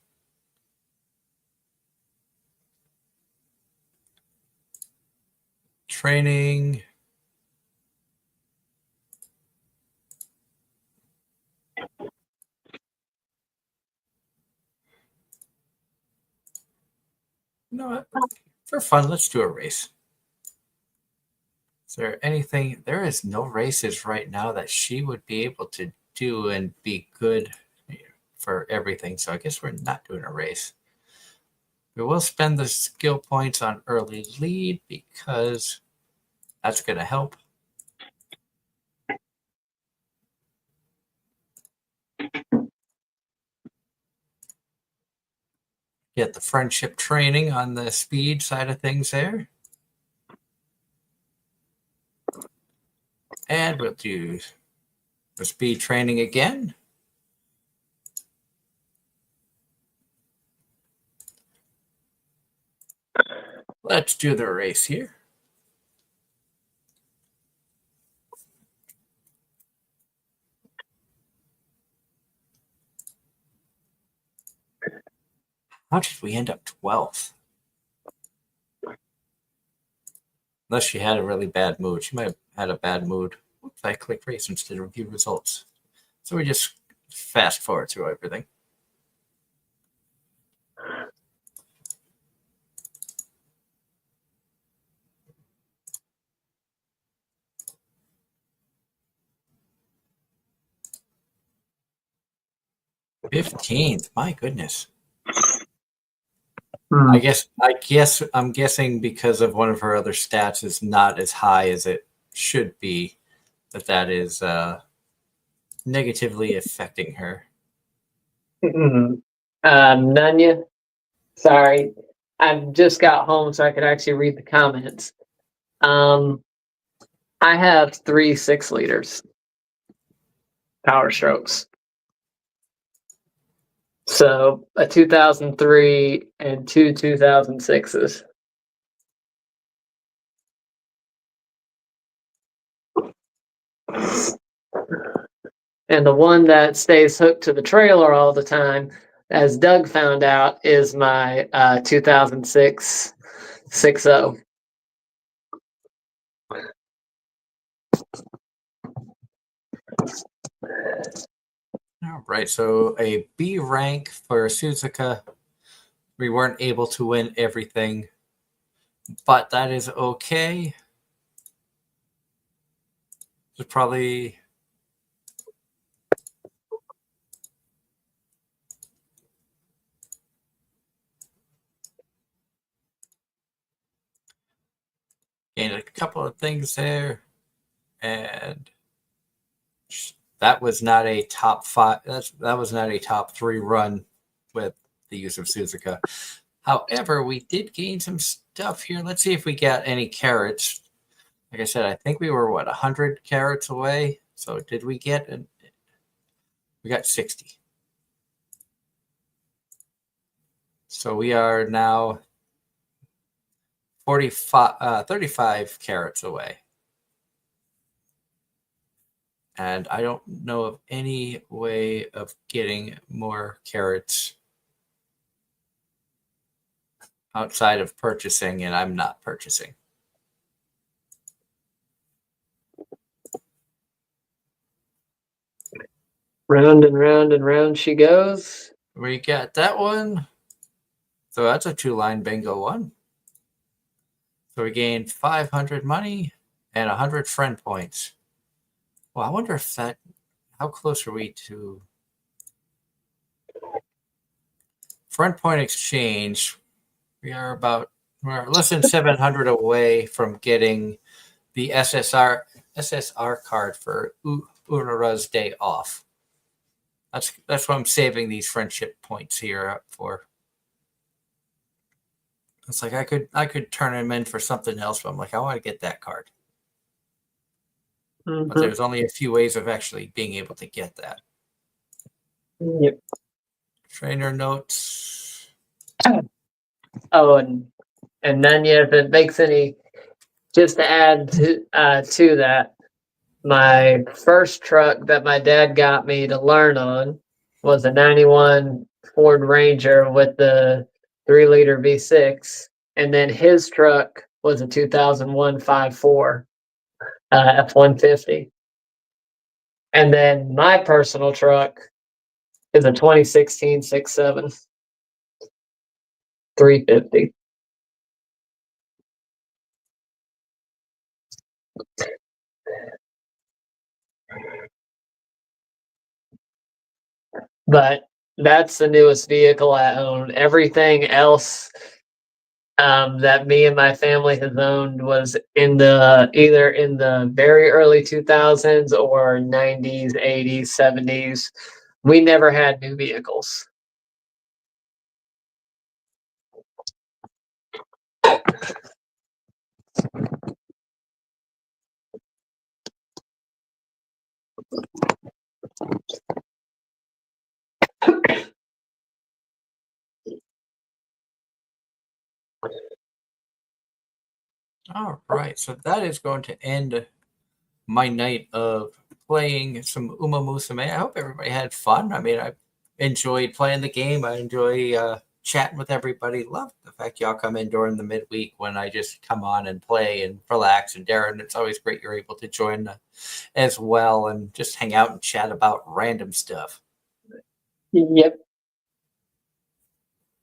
Training. You know what? For fun, let's do a race. Is there anything? There is no races right now that she would be able to do and be good for everything. So I guess we're not doing a race. We will spend the skill points on early lead because that's going to help. Get the friendship training on the speed side of things there. And we'll do the speed training again. Let's do the race here. How did we end up 12th? Unless she had a really bad mood. She might have had a bad mood. Oops, I clicked race instead of view results. So we just fast forward through everything. $15th, my goodness. I guess I'm guessing because of one of her other stats is not as high as it should be, that is negatively affecting her. Nunya, sorry, I just got home so I could actually read the comments. I have 3 6-liters power strokes. So a 2003 and 2 2006s. And the one that stays hooked to the trailer all the time, as Doug found out, is my 2006 6.0. All right, so a B rank for Suzuka. We weren't able to win everything, but that is okay. It's probably gained a couple of things there, and that was not a top 5. That was not a top 3 run with the use of Suzuka. However, we did gain some stuff here. Let's see if we got any carrots. Like I said, I think we were 100 carrots away. So did we get we got 60. So we are now 35 carrots away. And I don't know of any way of getting more carrots outside of purchasing, and I'm not purchasing. Round and round and round she goes. We got that one. So that's a 2-line bingo one. So we gained 500 money and 100 friend points. Well, I wonder if how close are we to friend point exchange? We're less than 700 away from getting the SSR card for Urara's day off. That's what I'm saving these friendship points here up for. It's like I could turn them in for something else, but I'm like, I want to get that card. Mm-hmm. But there's only a few ways of actually being able to get that. Yep. Trainer notes. Oh, and then if it makes any just to add to that, my first truck that my dad got me to learn on was a 91 Ford Ranger with the 3-liter V6. And then his truck was a 2001 5.4 F-150. And then my personal truck is a 2016 6.7 350. But that's the newest vehicle I own. Everything else that me and my family has owned was in the either in the very early 2000s or 90s, 80s, 70s. We never had new vehicles. All right, so that is going to end my night of playing some Uma Musume. I hope everybody had fun. I mean, I enjoyed playing the game. I enjoy chatting with everybody. Love the fact y'all come in during the midweek when I just come on and play and relax. And Darren, it's always great you're able to join as well and just hang out and chat about random stuff. Yep.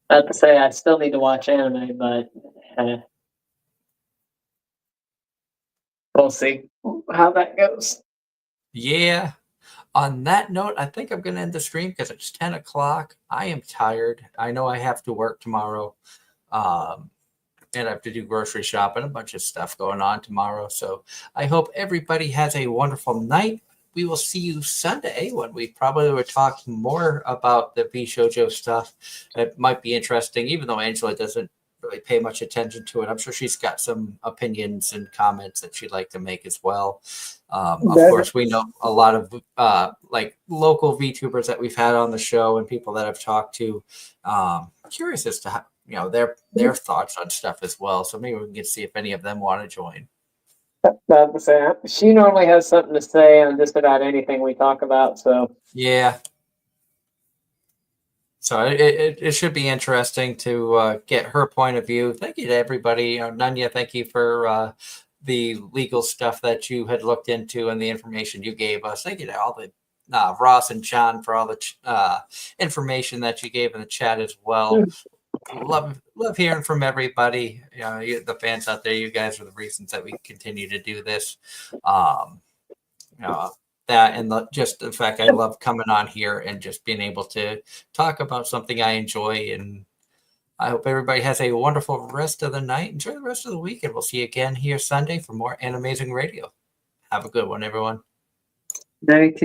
I have to say, I still need to watch anime, but we'll see how that goes. Yeah. On that note, I think I'm going to end the stream because it's 10 o'clock. I am tired. I know I have to work tomorrow. And I have to do grocery shopping, a bunch of stuff going on tomorrow. So I hope everybody has a wonderful night. We will see you Sunday when we probably were talking more about the Shoujo stuff. It might be interesting, even though Angela doesn't really pay much attention to it. I'm sure she's got some opinions and comments that she'd like to make as well. Of course, we know a lot of like local VTubers that we've had on the show and people that I've talked to. Curious as to how, their thoughts on stuff as well. So maybe we can get to see if any of them want to join. She normally has something to say on just about anything we talk about. So yeah. So it should be interesting to get her point of view. Thank you to everybody. Nanya, thank you for the legal stuff that you had looked into and the information you gave us. Thank you to all the Ross and John for all the information that you gave in the chat as well. Love hearing from everybody. The fans out there. You guys are the reasons that we continue to do this. That and just the fact I love coming on here and just being able to talk about something I enjoy. And I hope everybody has a wonderful rest of the night. Enjoy the rest of the week, and we'll see you again here Sunday for more Anime-Zing Radio. Have a good one, everyone. night.